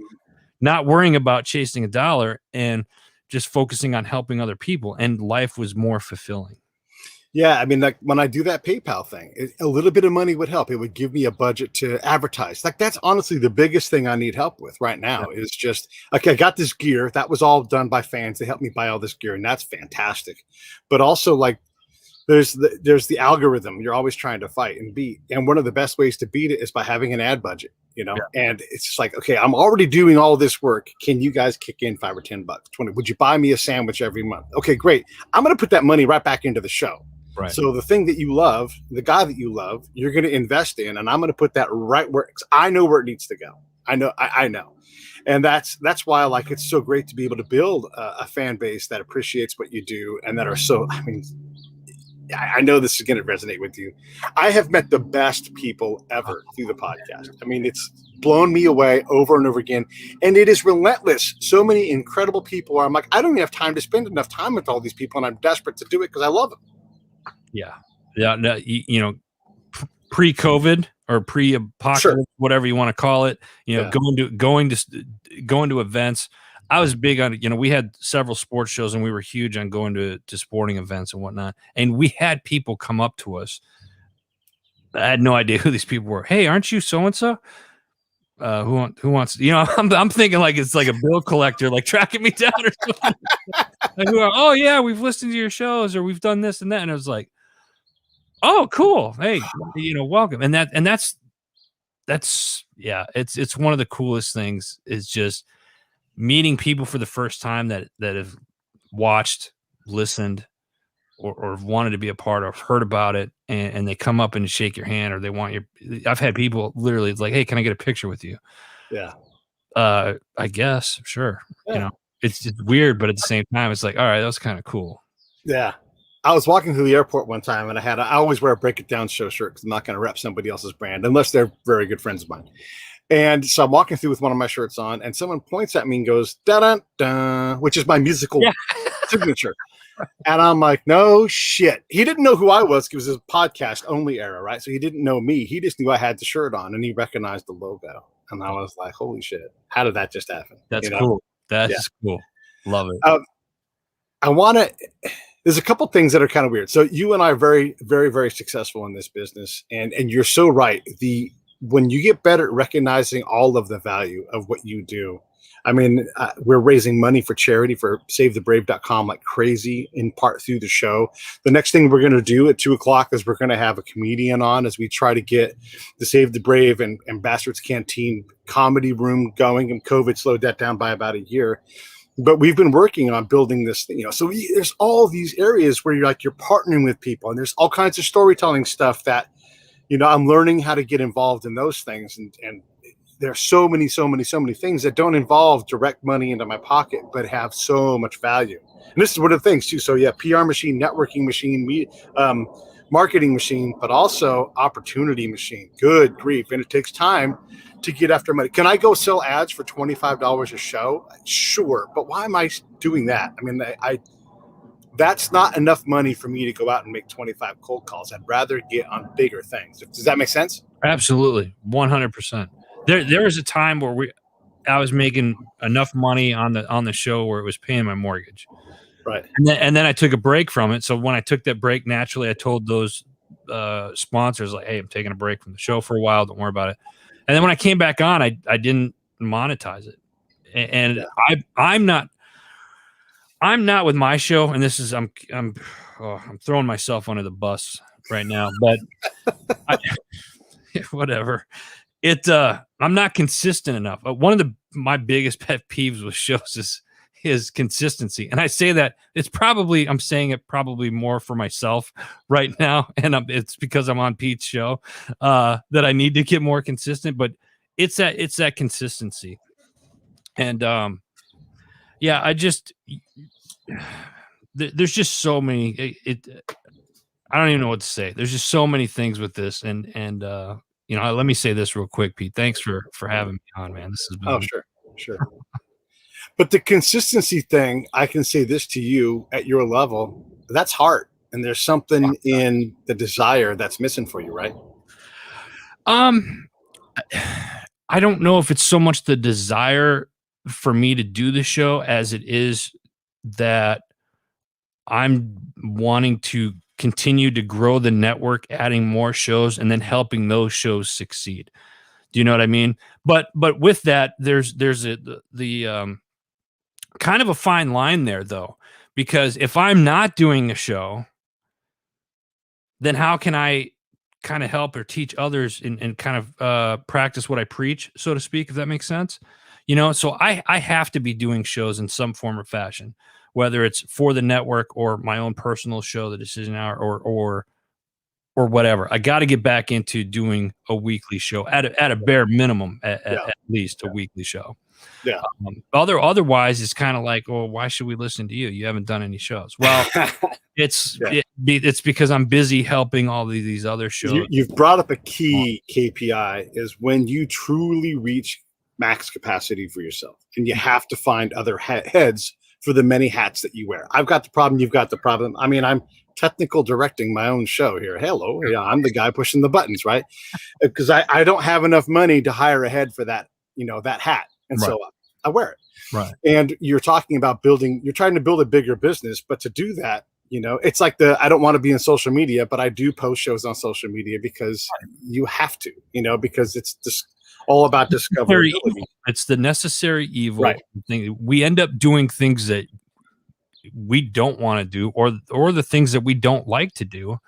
not worrying about chasing a dollar and just focusing on helping other people. And life was more fulfilling. Yeah, I mean, like when I do that PayPal thing, a little bit of money would help. It would give me a budget to advertise. Like, that's honestly the biggest thing I need help with right now. Is just, okay, I got this gear. That was all done by fans. They helped me buy all this gear, and that's fantastic. But also, like, there's the algorithm you're always trying to fight and beat. And one of the best ways to beat it is by having an ad budget, and it's just like, okay, I'm already doing all this work. Can you guys kick in $5 or $10, 20? Would you buy me a sandwich every month? Okay, great. I'm going to put that money right back into the show. Right. So the thing that you love, the guy that you love, you're going to invest in, and I'm going to put that right where I know where it needs to go. I know. And that's why it's so great to be able to build a fan base that appreciates what you do, and that are so, I mean, I know this is going to resonate with you. I have met the best people ever through the podcast. I mean, it's blown me away over and over again. And it is relentless. So many incredible people where I'm like, I don't even have time to spend enough time with all these people, and I'm desperate to do it because I love them. Yeah. Yeah. No, pre-COVID or pre-apocalypse, Sure. whatever you want to call it, Yeah. going to events. I was big on, we had several sports shows and we were huge on going to sporting events and whatnot. And we had people come up to us. I had no idea who these people were. Hey, aren't you so-and-so? Who wants, I'm thinking like it's like a bill collector, like tracking me down or something. Like, oh yeah, we've listened to your shows or we've done this and that. And I was like, oh, cool. Hey, welcome. And that's yeah, it's one of the coolest things is just meeting people for the first time that have watched, listened, or wanted to be a part of, heard about it, and they come up and shake your hand or they want I've had people literally, it's like, hey, can I get a picture with you? Yeah. I guess, sure. Yeah. It's weird, but at the same time, it's like, all right, that was kind of cool. Yeah. I was walking through the airport one time and I always wear a Break It Down show shirt because I'm not going to rep somebody else's brand unless they're very good friends of mine. And so I'm walking through with one of my shirts on and someone points at me and goes, da-dun-dun, which is my musical signature. And I'm like, no shit. He didn't know who I was because it was a podcast only era, right? So he didn't know me. He just knew I had the shirt on and he recognized the logo. And I was like, holy shit. How did that just happen? That's cool. That's cool. Love it. I want to, there's a couple things that are kind of weird. So you and I are very, very, very successful in this business. And you're so right. When you get better at recognizing all of the value of what you do, I mean, we're raising money for charity for SaveTheBrave.com like crazy, in part through the show. The next thing we're going to do at 2:00 is we're going to have a comedian on as we try to get the Save the Brave and Bastards Canteen comedy room going. And COVID slowed that down by about a year. But we've been working on building this thing, so there's all these areas where you're partnering with people, and there's all kinds of storytelling stuff that, I'm learning how to get involved in those things. And there's so many things that don't involve direct money into my pocket, but have so much value. And this is one of the things too. So yeah, PR machine, networking machine, marketing machine, but also opportunity machine. Good grief. And it takes time to get after money. Can I go sell ads for $25 a show? Sure. But why am I doing that? I mean, that's not enough money for me to go out and make 25 cold calls. I'd rather get on bigger things. Does that make sense? Absolutely. 100%. There was a time where I was making enough money on the show where it was paying my mortgage. Right. And then I took a break from it. So when I took that break, naturally, I told those sponsors, like, hey, I'm taking a break from the show for a while. Don't worry about it. And then when I came back on, I didn't monetize it. And I'm not with my show. And this is, I'm throwing myself under the bus right now, but whatever. I'm not consistent enough. One of my biggest pet peeves with shows is consistency. And I say that I'm saying it probably more for myself right now. And it's because I'm on Pete's show that I need to get more consistent, but it's that consistency. And there's just so many, I don't even know what to say. There's just so many things with this. And let me say this real quick, Pete. Thanks for having me on, man. This has been sure. But the consistency thing, I can say this to you at your level, that's hard. And there's something in the desire that's missing for you, right? I don't know if it's so much the desire for me to do the show as it is that I'm wanting to continue to grow the network, adding more shows, and then helping those shows succeed. Do you know what I mean? But with that, there's the kind of a fine line there, though, because if I'm not doing a show, then how can I kind of help or teach others and kind of practice what I preach, so to speak, if that makes sense? So I have to be doing shows in some form or fashion, whether it's for the network or my own personal show, The Decision Hour, or whatever. I got to get back into doing a weekly show at a bare minimum, at least a weekly show. Yeah. Otherwise, it's kind of like, well, why should we listen to you? You haven't done any shows. Well, it's because I'm busy helping all these other shows. You've brought up a key KPI is when you truly reach max capacity for yourself, and you have to find other heads for the many hats that you wear. I've got the problem. You've got the problem. I mean, I'm technical directing my own show here. Hello, yeah, I'm the guy pushing the buttons, right? Because I don't have enough money to hire a head for that, that hat, and Right. so I wear it. Right. And you're talking about you're trying to build a bigger business, but to do that, it's like I don't want to be in social media, but I do post shows on social media because you have to, because it's just all about discoverability. It's the necessary evil Right. thing. We end up doing things that we don't want to do, or the things that we don't like to do.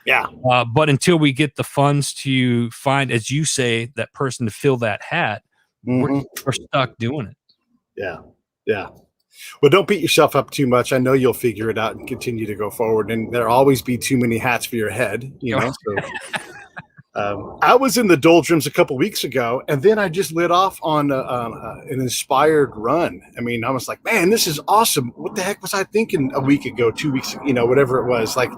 Yeah. But until we get the funds to find, as you say, that person to fill that hat, we're stuck doing it. Yeah. Yeah. Well, don't beat yourself up too much. I know you'll figure it out and continue to go forward. And there'll always be too many hats for your head, So I was in the doldrums a couple weeks ago, and then I just lit off on an inspired run. I mean, I was like, man, this is awesome. What the heck was I thinking a week ago, 2 weeks, whatever it was. Like,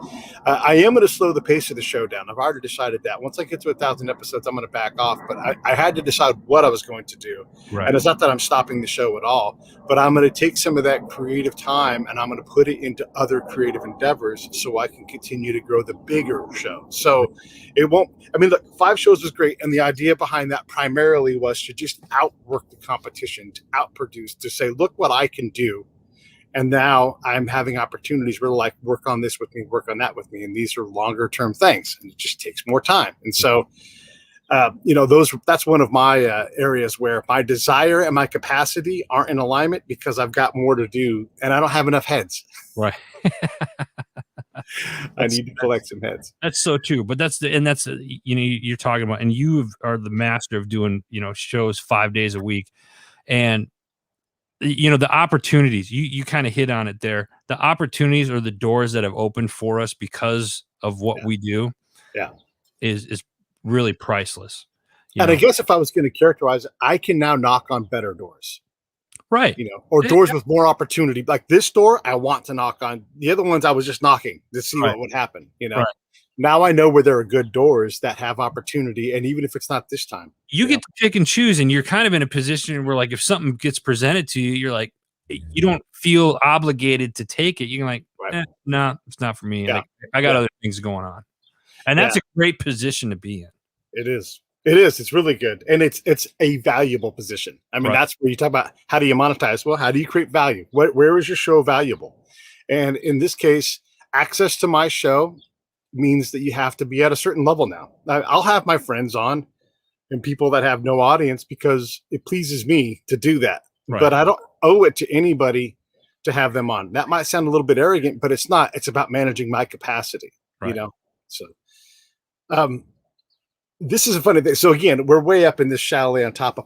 I am going to slow the pace of the show down. I've already decided that. Once I get to 1,000 episodes, I'm going to back off. But I had to decide what I was going to do. Right. And it's not that I'm stopping the show at all, but I'm going to take some of that creative time and I'm going to put it into other creative endeavors so I can continue to grow the bigger show. So it won't, I mean, look, 5 shows was great. And the idea behind that primarily was to just outwork the competition, to outproduce, to say, look what I can do. And now I'm having opportunities where like, work on this with me, work on that with me. And these are longer term things and it just takes more time. And so, that's one of my areas where my desire and my capacity aren't in alignment because I've got more to do and I don't have enough heads. Right. I need to collect some heads. That's so true. But you're talking about, and you are the master of doing, shows 5 days a week. And, the opportunities, you kind of hit on it there. The opportunities or the doors that have opened for us because of what we do is really priceless. And I guess if I was going to characterize it, I can now knock on better doors. Right. Or doors with more opportunity. Like this door, I want to knock on. The other ones, I was just knocking to see what would happen. Right. Now I know where there are good doors that have opportunity. And even if it's not this time. You get to pick and choose. And you're kind of in a position where, like, if something gets presented to you, you're like, you don't feel obligated to take it. You're like, no, it's not for me. Like, I got other things going on. And that's a great position to be in. It is. It is. It's really good. And it's a valuable position. I mean, that's where you talk about how do you monetize? Well, how do you create value? Where is your show valuable? And in this case, access to my show means that you have to be at a certain level now. I'll have my friends on and people that have no audience because it pleases me to do that. Right. But I don't owe it to anybody to have them on. That might sound a little bit arrogant, but it's not. It's about managing my capacity, So this is a funny thing. So again, we're way up in this chalet on top of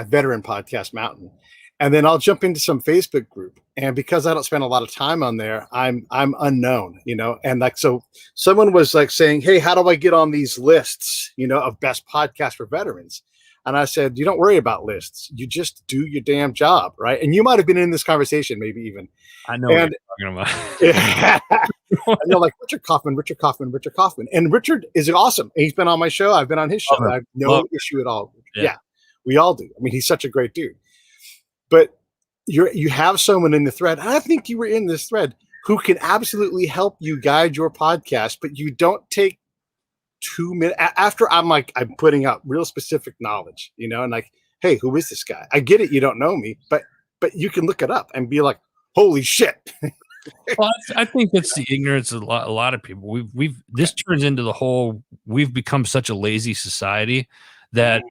veteran podcast mountain. And then I'll jump into some Facebook group. And because I don't spend a lot of time on there, I'm unknown, and like, so someone was like saying, hey, how do I get on these lists, of best podcasts for veterans? And I said, you don't worry about lists. You just do your damn job. Right. And you might've been in this conversation, maybe even. I know what you're talking about. And they're like, Richard Kaufman. And Richard is awesome. He's been on my show. I've been on his show. I have no issue at all. Yeah, we all do. I mean, he's such a great dude. But you have someone in the thread, and I think you were in this thread, who can absolutely help you guide your podcast, but you don't take 2 minutes after I'm putting out real specific knowledge, and like, hey, who is this guy? I get it. You don't know me, but you can look it up and be like, holy shit. Well, I think that's the ignorance of a lot of people. This turns into the whole, we've become such a lazy society that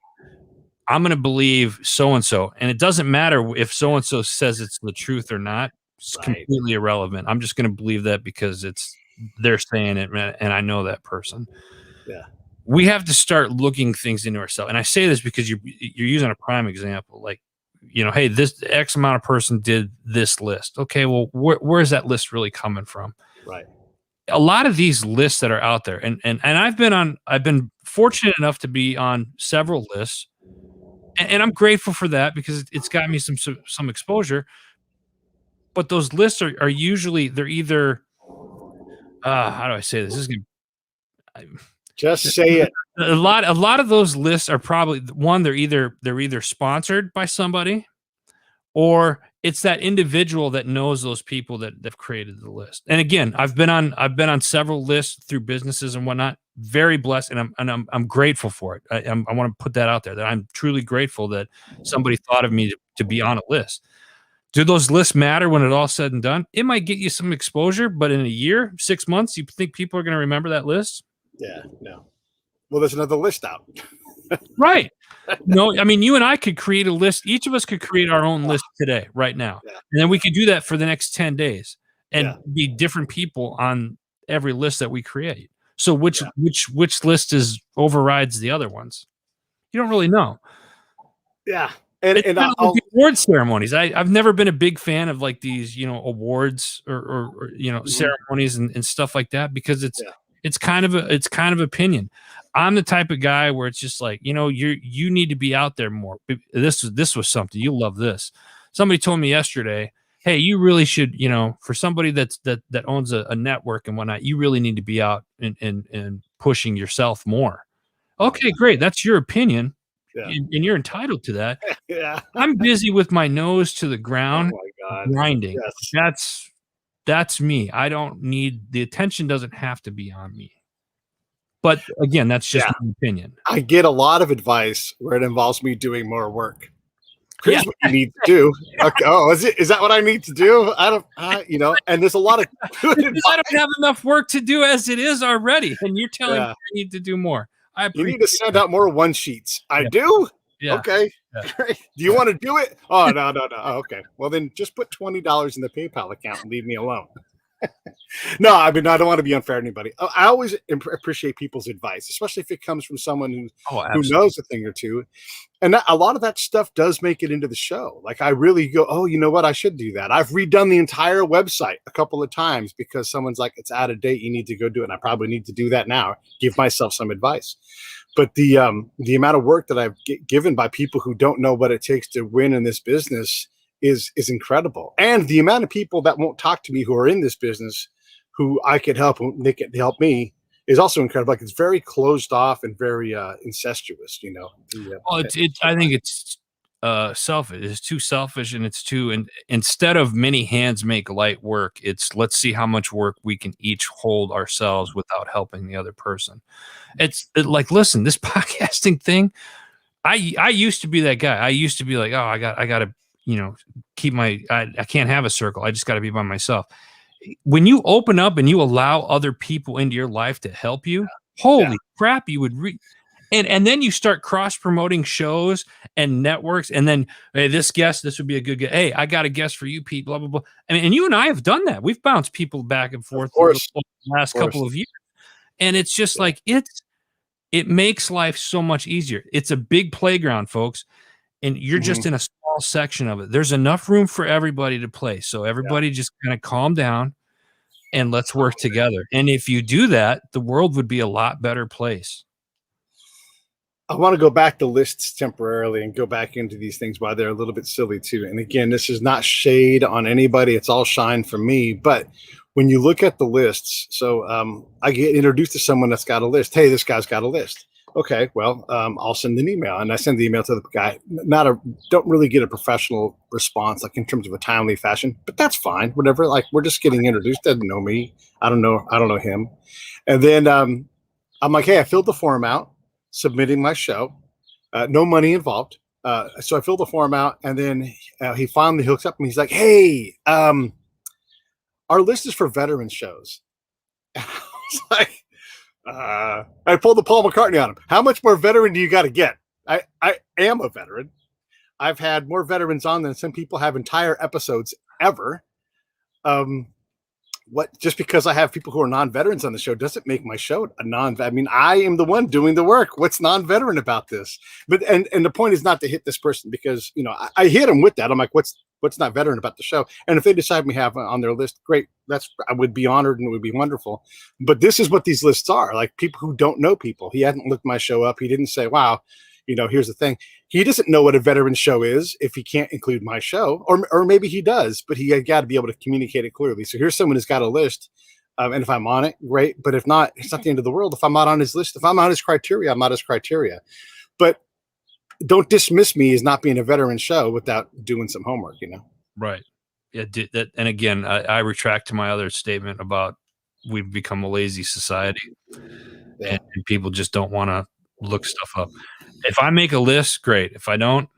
I'm going to believe so-and-so. And it doesn't matter if so-and-so says it's the truth or not. It's completely irrelevant. I'm just going to believe that because they're saying it and I know that person. Yeah. We have to start looking things into ourselves. And I say this because you're using a prime example. Like, hey, this X amount of person did this list. Okay, well, where is that list really coming from? Right. A lot of these lists that are out there, and I've been fortunate enough to be on several lists, and I'm grateful for that because it's got me some exposure. But those lists are usually, they're either how do I say this? Just say it. A lot of those lists are probably they're either sponsored by somebody, or it's that individual that knows those people that have created the list. And again, I've been on several lists through businesses and whatnot. Very blessed, and I'm grateful for it. I want to put that out there, that I'm truly grateful that somebody thought of me to be on a list. Do those lists matter when it all said and done? It might get you some exposure, but in a year, 6 months, you think people are going to remember that list? Yeah, no. Well, there's another list out. Right. No, I mean, you and I could create a list. Each of us could create our own list today, right now. Yeah. And then we could do that for the next 10 days and Yeah. be different people on every list that we create. So which Yeah. which list overrides the other ones? You don't really know. Yeah. It's And kind of like I'll the award ceremonies. I've never been a big fan of like these, awards or ceremonies and stuff like that, because yeah. it's kind of opinion. I'm the type of guy where it's just like, you need to be out there more. This was something you'll love. This somebody told me yesterday, hey, you really should, for somebody that owns a network and whatnot, you really need to be out and pushing yourself more. Okay, great. That's your opinion. Yeah. And you're entitled to that. Yeah. I'm busy with my nose to the Oh ground my God. grinding. Yes. That's me. I don't need the attention, doesn't have to be on me. But again, that's just my opinion. I get a lot of advice where it involves me doing more work. Here's Yeah. what you need to do. Okay. Oh, is that what I need to do? I don't, and there's a lot of good Because I don't have enough work to do as it is already, and you're telling me I need to do more. You need to send out more one sheets. I Yeah. do? Yeah. Okay. Yeah. Great. Do you want to do it? Oh, no. Oh, okay. Well, then just put $20 in the PayPal account and leave me alone. No, I mean, I don't want to be unfair to anybody. I always appreciate people's advice, especially if it comes from someone who knows a thing or two. And a lot of that stuff does make it into the show. Like I really go, oh, you know what? I should do that. I've redone the entire website a couple of times because someone's like, it's out of date. You need to go do it. And I probably need to do that now. Give myself some advice. But the amount of work that I've given by people who don't know what it takes to win in this business is incredible. And the amount of people that won't talk to me who are in this business, who I could help, they can help me, is also incredible. Like it's very closed off and very incestuous, I think it's selfish. It's too selfish, and it's too. And instead of many hands make light work, it's let's see how much work we can each hold ourselves without helping the other person. Like, listen, this podcasting thing. I used to be that guy. I used to be like, oh, I got to, keep I can't have a circle. I just got to be by myself. When you open up and you allow other people into your life to help you, holy crap, you would and then you start cross promoting shows and networks, and then hey, this would be a good guest. Hey, I got a guest for you, Pete. Blah blah blah. I mean, and you and I have done that. We've bounced people back and forth over the last couple of years, and it's just like it makes life so much easier. It's a big playground, folks, and you're just in a small section of it. There's enough room for everybody to play. So everybody just kind of calm down and let's work together. And if you do that, the world would be a lot better place. I want to go back to lists temporarily and go back into these things while they're a little bit silly too. And again, this is not shade on anybody. It's all shine from me. But when you look at the lists, so I get introduced to someone that's got a list. Hey, this guy's got a list. Okay, well, I'll send an email, and I send the email to the guy. Don't really get a professional response, like in terms of a timely fashion, but that's fine. Whatever. Like we're just getting introduced. Doesn't know me. I don't know him. And then I'm like, hey, I filled the form out, submitting my show. No money involved. So I filled the form out, and then he finally hooks up, and he's like, hey, our list is for veteran shows. And I was like. I pulled the Paul McCartney on him. How much more veteran do you got to get? I am a veteran. I've had more veterans on than some people have entire episodes ever. Just because I have people who are non-veterans on the show doesn't make my show a I mean, I am the one doing the work. What's non-veteran about this? But and the point is not to hit this person because I hit them with that. I'm like, what's not veteran about the show? And if they decide we have on their list, great. I would be honored and it would be wonderful. But this is what these lists are, like people who don't know people. He hadn't looked my show up. He didn't say, wow, here's the thing. He doesn't know what a veteran show is if he can't include my show, or maybe he does, but he got to be able to communicate it clearly. So here's someone who's got a list. And if I'm on it, great. But if not, it's not the end of the world. If I'm not on his list, if I'm on his criteria, I'm not his criteria. But don't dismiss me as not being a veteran show without doing some homework, you know? Right. Yeah. That, and again, I retract to my other statement about we've become a lazy society, Yeah. and people just don't want to look stuff up. If I make a list, great. If I don't,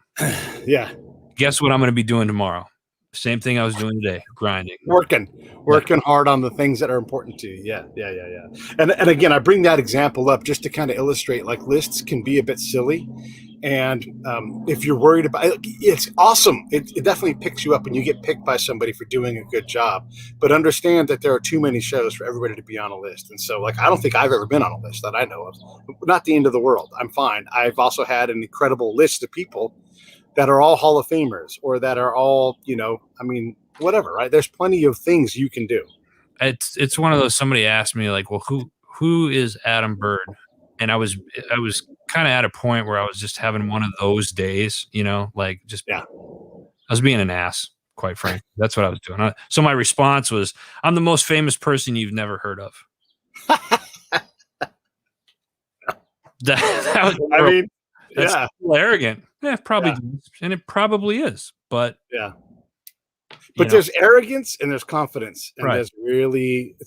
Yeah. guess what I'm going to be doing tomorrow? Same thing I was doing today, grinding. Working hard on the things that are important to you. Yeah. And again, I bring that example up just to kind of illustrate, like, lists can be a bit silly. And if you're worried about it, it's awesome. It definitely picks you up and you get picked by somebody for doing a good job. But understand that there are too many shows for everybody to be on a list. And so, like, I don't think I've ever been on a list that I know of. Not the end of the world. I'm fine. I've also had an incredible list of people that are all Hall of Famers, or that are all, you know, I mean, whatever, right? There's plenty of things you can do. It's one of those. Somebody asked me, like, well, who is Adam Bird? And I was kind of at a point where I was just having one of those days, you know, like, just, Yeah. I was being an ass, quite frankly. That's what I was doing. So my response was, I'm the most famous person you've never heard of. that was, I mean, that's yeah, arrogant. Yeah, probably, Yeah. and it probably is. But yeah. But there's arrogance and there's confidence, and Right. it's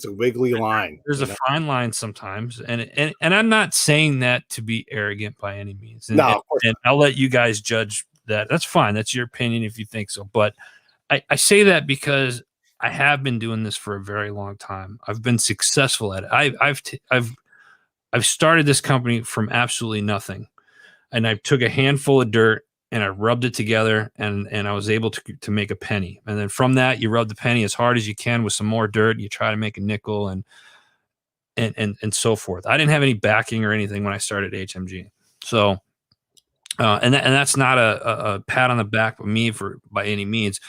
a wiggly line. There's a fine line sometimes, and I'm not saying that to be arrogant by any means. No, of course and I'll let you guys judge that. That's fine. That's your opinion if you think so. But I say that because I have been doing this for a very long time. I've been successful at it. I've started this company from absolutely nothing, and I took a handful of dirt and I rubbed it together, and I was able to make a penny. And then from that, you rub the penny as hard as you can with some more dirt, and you try to make a nickel, and so forth. I didn't have any backing or anything when I started HMG. So, and that's not a pat on the back of me by any means.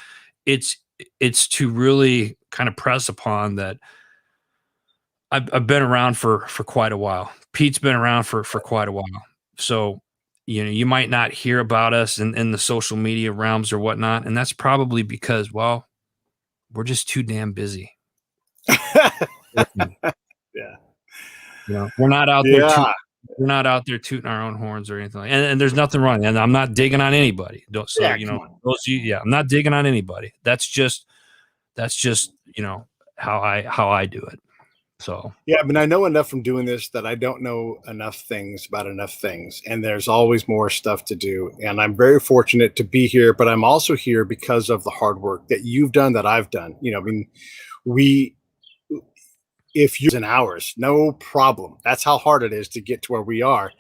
It's to really kind of press upon that I've been around for quite a while. Pete's been around for quite a while. So, you know, you might not hear about us in the social media realms or whatnot. And that's probably because, well, we're just too damn busy. Yeah. You know, we're not out there. We're not out there tooting our own horns or anything. And there's nothing wrong. And I'm not digging on anybody. I'm not digging on anybody. That's just, you know, how I do it. So, yeah, I mean, I know enough from doing this that I don't know enough things about enough things, and there's always more stuff to do. And I'm very fortunate to be here, but I'm also here because of the hard work that you've done, that I've done. You know, I mean, if you're in hours, no problem. That's how hard it is to get to where we are.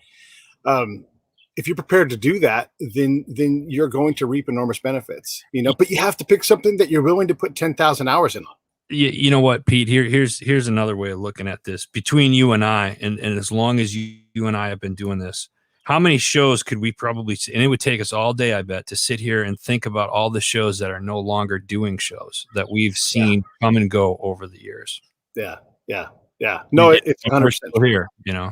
If you're prepared to do that, then you're going to reap enormous benefits. You know, but you have to pick something that you're willing to put 10,000 hours in on. You know what, Pete? Here's another way of looking at this. Between you and I, and as long as you and I have been doing this, how many shows could we probably? And it would take us all day, I bet, to sit here and think about all the shows that are no longer doing shows that we've seen come and go over the years. Yeah. No, it's 100% here. You know,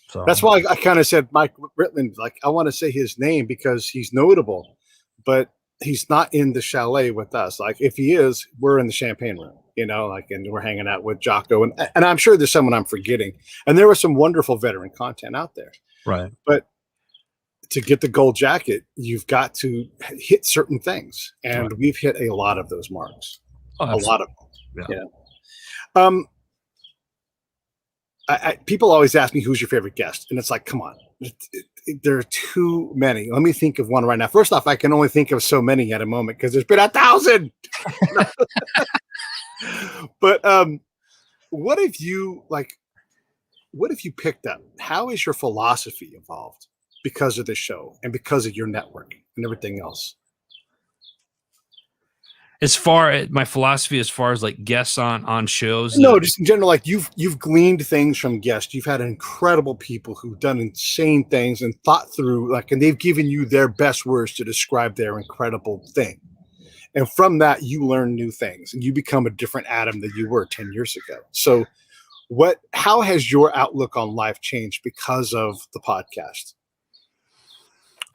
so that's why I kind of said Mike Ritland. Like, I want to say his name because he's notable, but he's not in the chalet with us. Like, if he is, we're in the champagne room, you know, like, and we're hanging out with Jocko, and I'm sure there's someone I'm forgetting. And there was some wonderful veteran content out there, right? But to get the gold jacket, you've got to hit certain things, and we've hit a lot of those marks. A lot of them. Yeah. People always ask me, who's your favorite guest? And it's like, come on, there are too many. Let me think of one right now. First off, I can only think of so many at a moment because there's been 1,000. But what if you picked up? How is your philosophy evolved because of the show and because of your network and everything else? As far as my philosophy, as far as like guests on shows, no, just in general, like you've gleaned things from guests. You've had incredible people who've done insane things and thought through, like, and they've given you their best words to describe their incredible thing. And from that, you learn new things and you become a different Adam than you were 10 years ago. So how has your outlook on life changed because of the podcast?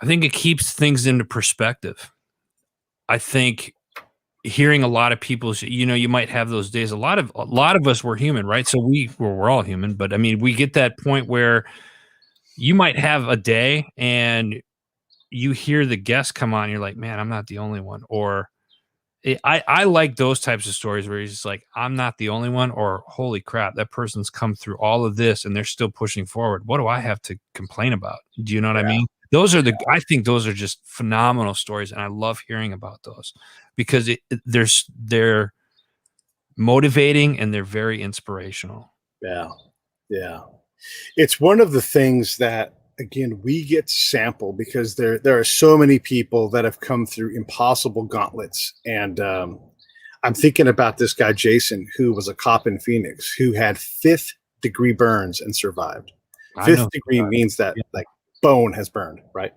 I think it keeps things into perspective. I think hearing a lot of people, you know, you might have those days. A lot of us were human, right? So we're all human, but I mean, we get that point where you might have a day and you hear the guest come on, you're like, man, I'm not the only one. Or I like those types of stories where he's just like, I'm not the only one, or holy crap, that person's come through all of this and they're still pushing forward. What do I have to complain about? Do you know what I mean? Those are I think those are just phenomenal stories. And I love hearing about those because they're motivating and they're very inspirational. Yeah. Yeah. It's one of the things that, again, we get to sample because there are so many people that have come through impossible gauntlets. And I'm thinking about this guy, Jason, who was a cop in Phoenix, who had 5th-degree burns and survived. 5th degree means that like bone has burned, right?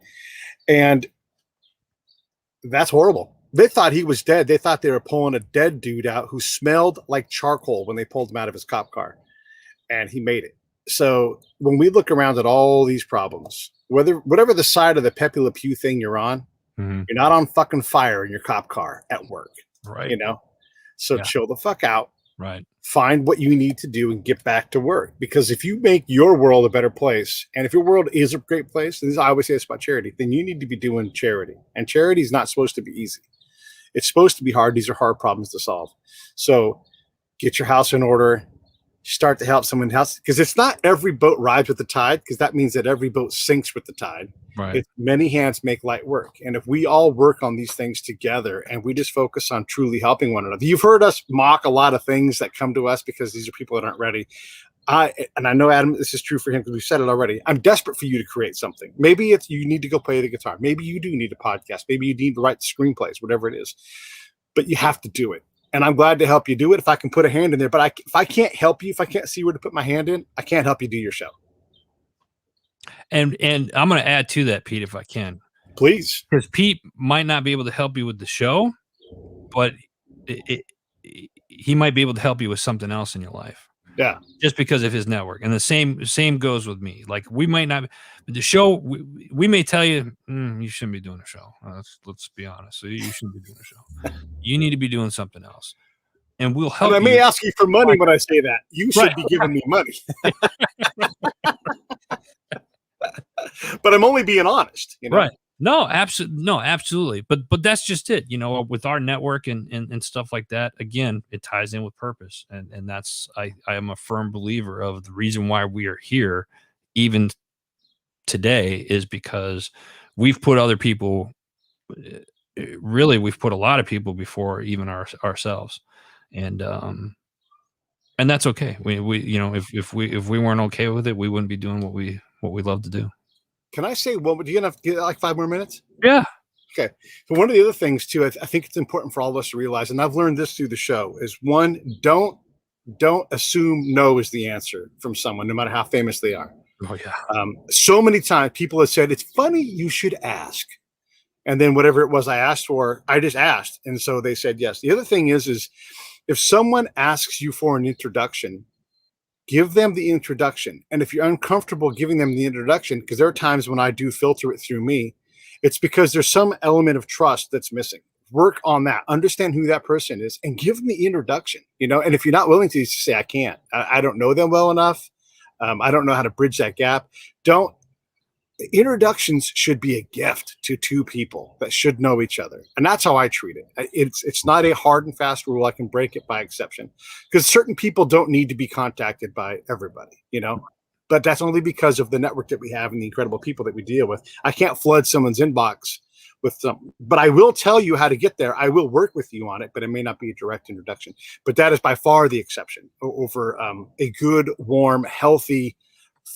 And that's horrible. They thought he was dead. They thought they were pulling a dead dude out who smelled like charcoal when they pulled him out of his cop car. And he made it. So when we look around at all these problems, whatever the side of the Pepe Le Pew thing you're on, you're not on fucking fire in your cop car at work. Right. You know? So chill the fuck out. Right. Find what you need to do and get back to work. Because if you make your world a better place, and if your world is a great place, and I always say this about charity, then you need to be doing charity. And charity is not supposed to be easy. It's supposed to be hard. These are hard problems to solve. So get your house in order. Start to help someone else, because it's not every boat rides with the tide, because that means that every boat sinks with the tide. Right. It's many hands make light work. And if we all work on these things together and we just focus on truly helping one another, you've heard us mock a lot of things that come to us because these are people that aren't ready. And I know, Adam, this is true for him because we've said it already. I'm desperate for you to create something. Maybe it's you need to go play the guitar. Maybe you do need a podcast. Maybe you need to write screenplays, whatever it is. But you have to do it. And I'm glad to help you do it if I can put a hand in there. But if I can't help you, if I can't see where to put my hand in, I can't help you do your show. And I'm going to add to that, Pete, if I can. Please. Because Pete might not be able to help you with the show, but he might be able to help you with something else in your life. Yeah. Just because of his network. And the same goes with me. Like we might not, the show, we may tell you, you shouldn't be doing a show. Let's be honest. So you shouldn't be doing a show. You need to be doing something else. And we'll help you. And I may ask you for money when I say that. You should be giving me money. But I'm only being honest. You know? Right. No, absolutely. But that's just it. You know, with our network and stuff like that, again, it ties in with purpose. And that's, I am a firm believer of the reason why we are here, even today, is because we've put other people, really, we've put a lot of people before even ourselves. And that's okay. We you know, if we weren't okay with it, we wouldn't be doing what we love to do. Can I say, well, do you have like 5 more minutes? Yeah. Okay. So one of the other things too, I think it's important for all of us to realize, and I've learned this through the show, is one, don't assume no is the answer from someone, no matter how famous they are. Oh yeah. So many times people have said, it's funny, you should ask. And then whatever it was I asked for, I just asked. And so they said yes. The other thing is if someone asks you for an introduction, give them the introduction. And if you're uncomfortable giving them the introduction, because there are times when I do filter it through me, it's because there's some element of trust that's missing. Work on that. Understand who that person is and give them the introduction, you know? And if you're not willing to, just say, I can't. I don't know them well enough. I don't know how to bridge that gap. Introductions should be a gift to two people that should know each other. And that's how I treat it. It's not a hard and fast rule. I can break it by exception because certain people don't need to be contacted by everybody, you know, but that's only because of the network that we have and the incredible people that we deal with. I can't flood someone's inbox with something, but I will tell you how to get there. I will work with you on it, but it may not be a direct introduction, but that is by far the exception over a good, warm, healthy,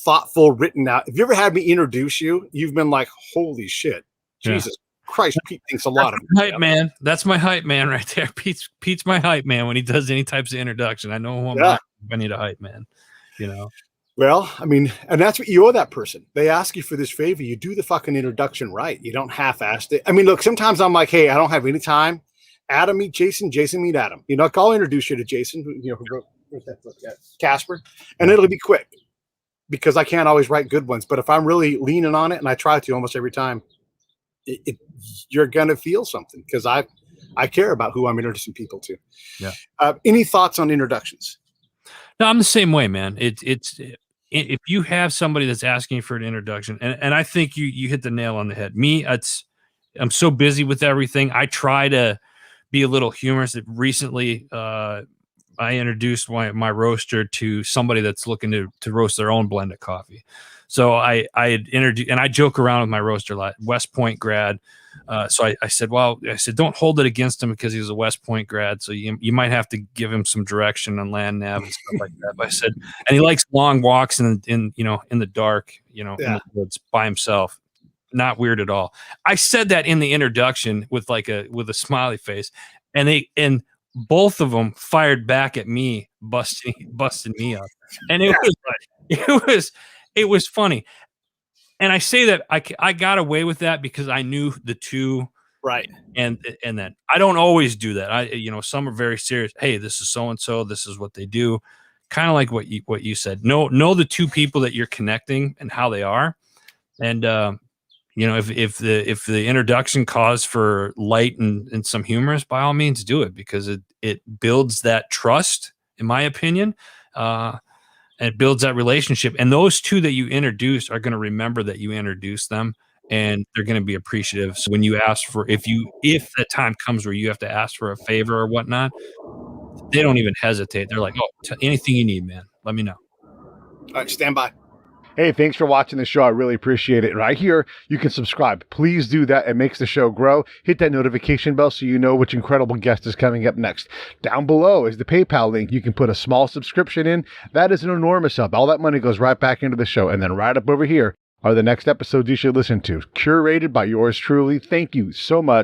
thoughtful, written out. If you ever had me introduce you, you've been like, holy shit, Jesus Christ, Pete thinks a lot of me. Hype man. That's my hype man right there. Pete's my hype man when he does any types of introduction. I know who I need a hype man, you know. Well, I mean, and that's what you owe that person. They ask you for this favor. You do the fucking introduction right. You don't half-ass it. I mean, look, sometimes I'm like, hey, I don't have any time. Adam meet Jason, Jason meet Adam. You know, I'll introduce you to Jason, who wrote Casper, and it'll be quick. Because I can't always write good ones, but if I'm really leaning on it, and I try to almost every time, you're gonna feel something because I care about who I'm introducing people to. Yeah. Any thoughts on introductions? No, I'm the same way, man. if you have somebody that's asking for an introduction, and I think you hit the nail on the head. I'm so busy with everything. I try to be a little humorous. Recently, I introduced my roaster to somebody that's looking to roast their own blended coffee. So I had introduced, and I joke around with my roaster a lot. West Point grad. So I said, don't hold it against him because he's a West Point grad. So you might have to give him some direction on land nav and stuff like that. But I said, and he likes long walks in the dark, in the woods by himself. Not weird at all. I said that in the introduction with a smiley face, and both of them fired back at me, busting me up, and it was funny. And I say that I got away with that because I knew the two, right? And then I don't always do that. Some are very serious. Hey, this is so and so. This is what they do. Kind of like what you said. Know the two people that you're connecting and how they are, and if the introduction calls for light and some humorous, by all means do it, because it builds that trust, in my opinion. And it builds that relationship. And those two that you introduce are going to remember that you introduced them, and they're going to be appreciative. So when you ask if the time comes where you have to ask for a favor or whatnot, they don't even hesitate. They're like, oh, anything you need, man, let me know. All right, stand by. Hey, thanks for watching the show. I really appreciate it. Right here, you can subscribe. Please do that. It makes the show grow. Hit that notification bell so you know which incredible guest is coming up next. Down below is the PayPal link. You can put a small subscription in. That is an enormous help. All that money goes right back into the show. And then right up over here are the next episodes you should listen to, curated by yours truly. Thank you so much.